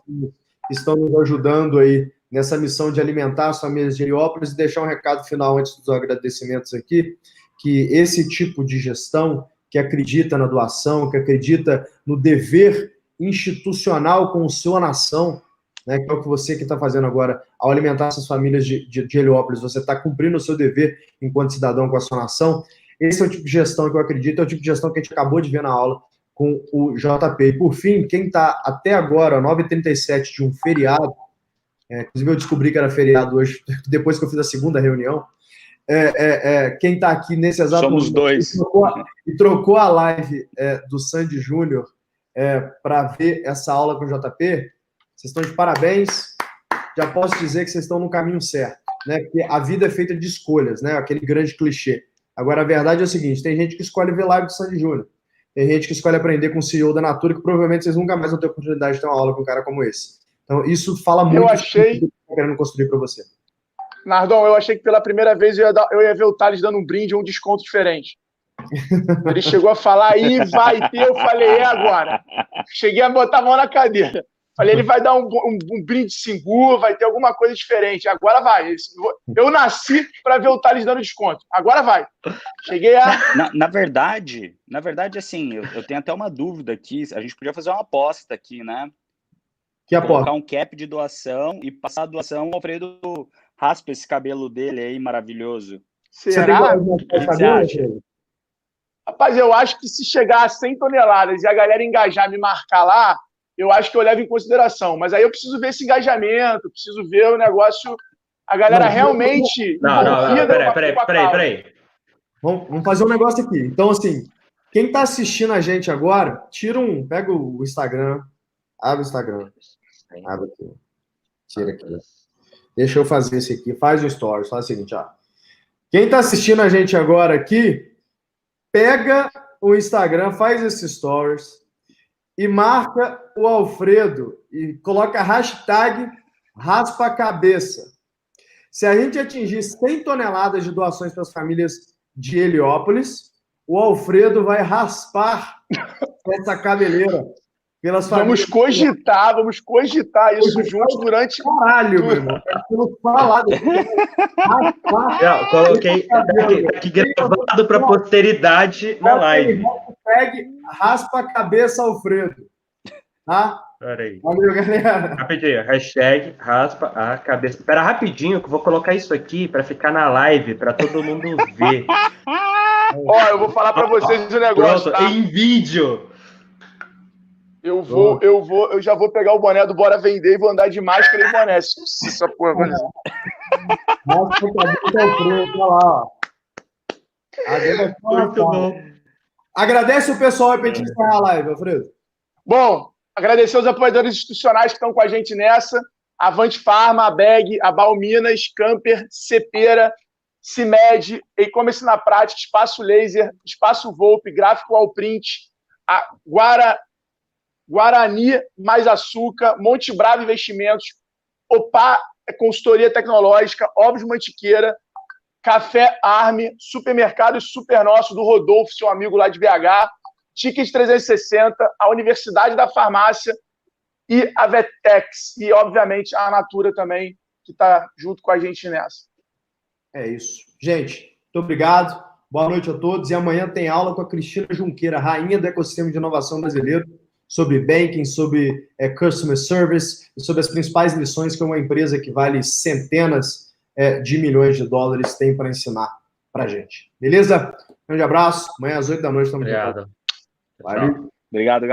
que estão nos ajudando aí nessa missão de alimentar as famílias de Heliópolis e deixar um recado final antes dos agradecimentos aqui, que esse tipo de gestão que acredita na doação, que acredita no dever institucional com sua nação, né, que é o que você que está fazendo agora, ao alimentar essas famílias de Heliópolis, você está cumprindo o seu dever enquanto cidadão com a sua nação. Esse é o tipo de gestão que eu acredito, é o tipo de gestão que a gente acabou de ver na aula com o JP. E, por fim, quem está até agora, 9h37 de um feriado, inclusive eu descobri que era feriado hoje, depois que eu fiz a segunda reunião, quem está aqui nesse exato Somos momento dois. e trocou a live do Sandy Júnior para ver essa aula com o JP, vocês estão de parabéns. Já posso dizer que vocês estão no caminho certo, né? Porque a vida é feita de escolhas, né? Aquele grande clichê. Agora, a verdade é o seguinte, tem gente que escolhe ver live do Sandy Júnior, tem gente que escolhe aprender com o CEO da Natura, que provavelmente vocês nunca mais vão ter oportunidade de ter uma aula com um cara como esse. Então, isso fala muito do que eu estou querendo construir para você. Nardon, eu achei que pela primeira vez eu ia ver o Thales dando um brinde ou um desconto diferente. Ele chegou a falar, aí vai ter, eu falei, agora. Cheguei a botar a mão na cadeira. Falei, ele vai dar um brinde Singu, vai ter alguma coisa diferente. Agora vai. Eu nasci para ver o Thales dando desconto. Agora vai. Cheguei a... Na verdade, assim, eu tenho até uma dúvida aqui. A gente podia fazer uma aposta aqui, né? Que aposta? Colocar um cap de doação e passar a doação, o Alfredo raspa esse cabelo dele aí, maravilhoso. Será? O que você acha? Rapaz, eu acho que se chegar a 100 toneladas e a galera engajar, me marcar lá, eu acho que eu levo em consideração. Mas aí eu preciso ver esse engajamento, preciso ver o negócio, a galera realmente... Peraí. Vamos fazer um negócio aqui. Então, assim, quem está assistindo a gente agora, pega o Instagram, abre o Instagram. Abre aqui. Tira aqui. Deixa eu fazer esse aqui. Faz o stories. Faz o seguinte, ó. Quem está assistindo a gente agora aqui, pega o Instagram, faz esse stories e marca o Alfredo e coloca a hashtag raspa a cabeça. Se a gente atingir 100 toneladas de doações para as famílias de Heliópolis, o Alfredo vai raspar essa cabeleira pelas famílias. Vamos cogitar isso juntos durante... Caralho, meu irmão. Eu falar coloquei aqui gravado para posteridade na live. Hashtag raspa a cabeça, Alfredo. Tá? Peraí. Valeu, galera. Rapidinho, hashtag raspa a cabeça. Espera rapidinho que eu vou colocar isso aqui para ficar na live, para todo mundo ver. Ó, eu vou falar para vocês o negócio, pronto, tá? em vídeo. Eu já vou pegar o boné do Bora Vender e vou andar de máscara e boné. Se essa porra... Raspa a cabeça, Alfredo. Olha lá, ó. Muito bom. Agradece o pessoal aí pra gente encerrar a live, Alfredo. Bom, agradecer os apoiadores institucionais que estão com a gente nessa. Avante Pharma, a BEG, a Balminas, Camper, Cepera, CIMED, E-Commerce na Prática, Espaço Laser, Espaço Volpe, Gráfico Allprint, a Guarani Mais Açúcar, Monte Bravo Investimentos, Opá Consultoria Tecnológica, Ovos Mantiqueira, Café Arme, Supermercado Super Nosso do Rodolfo, seu amigo lá de BH, Ticket 360, a Universidade da Farmácia e a Vetex. E, obviamente, a Natura também, que está junto com a gente nessa. É isso. Gente, muito obrigado. Boa noite a todos. E amanhã tem aula com a Cristina Junqueira, rainha do ecossistema de inovação brasileiro, sobre banking, sobre customer service e sobre as principais lições que uma empresa que vale centenas de milhões de dólares tem para ensinar para a gente. Beleza? Grande abraço. Amanhã às 8 da noite estamos Obrigado. Valeu. Obrigado,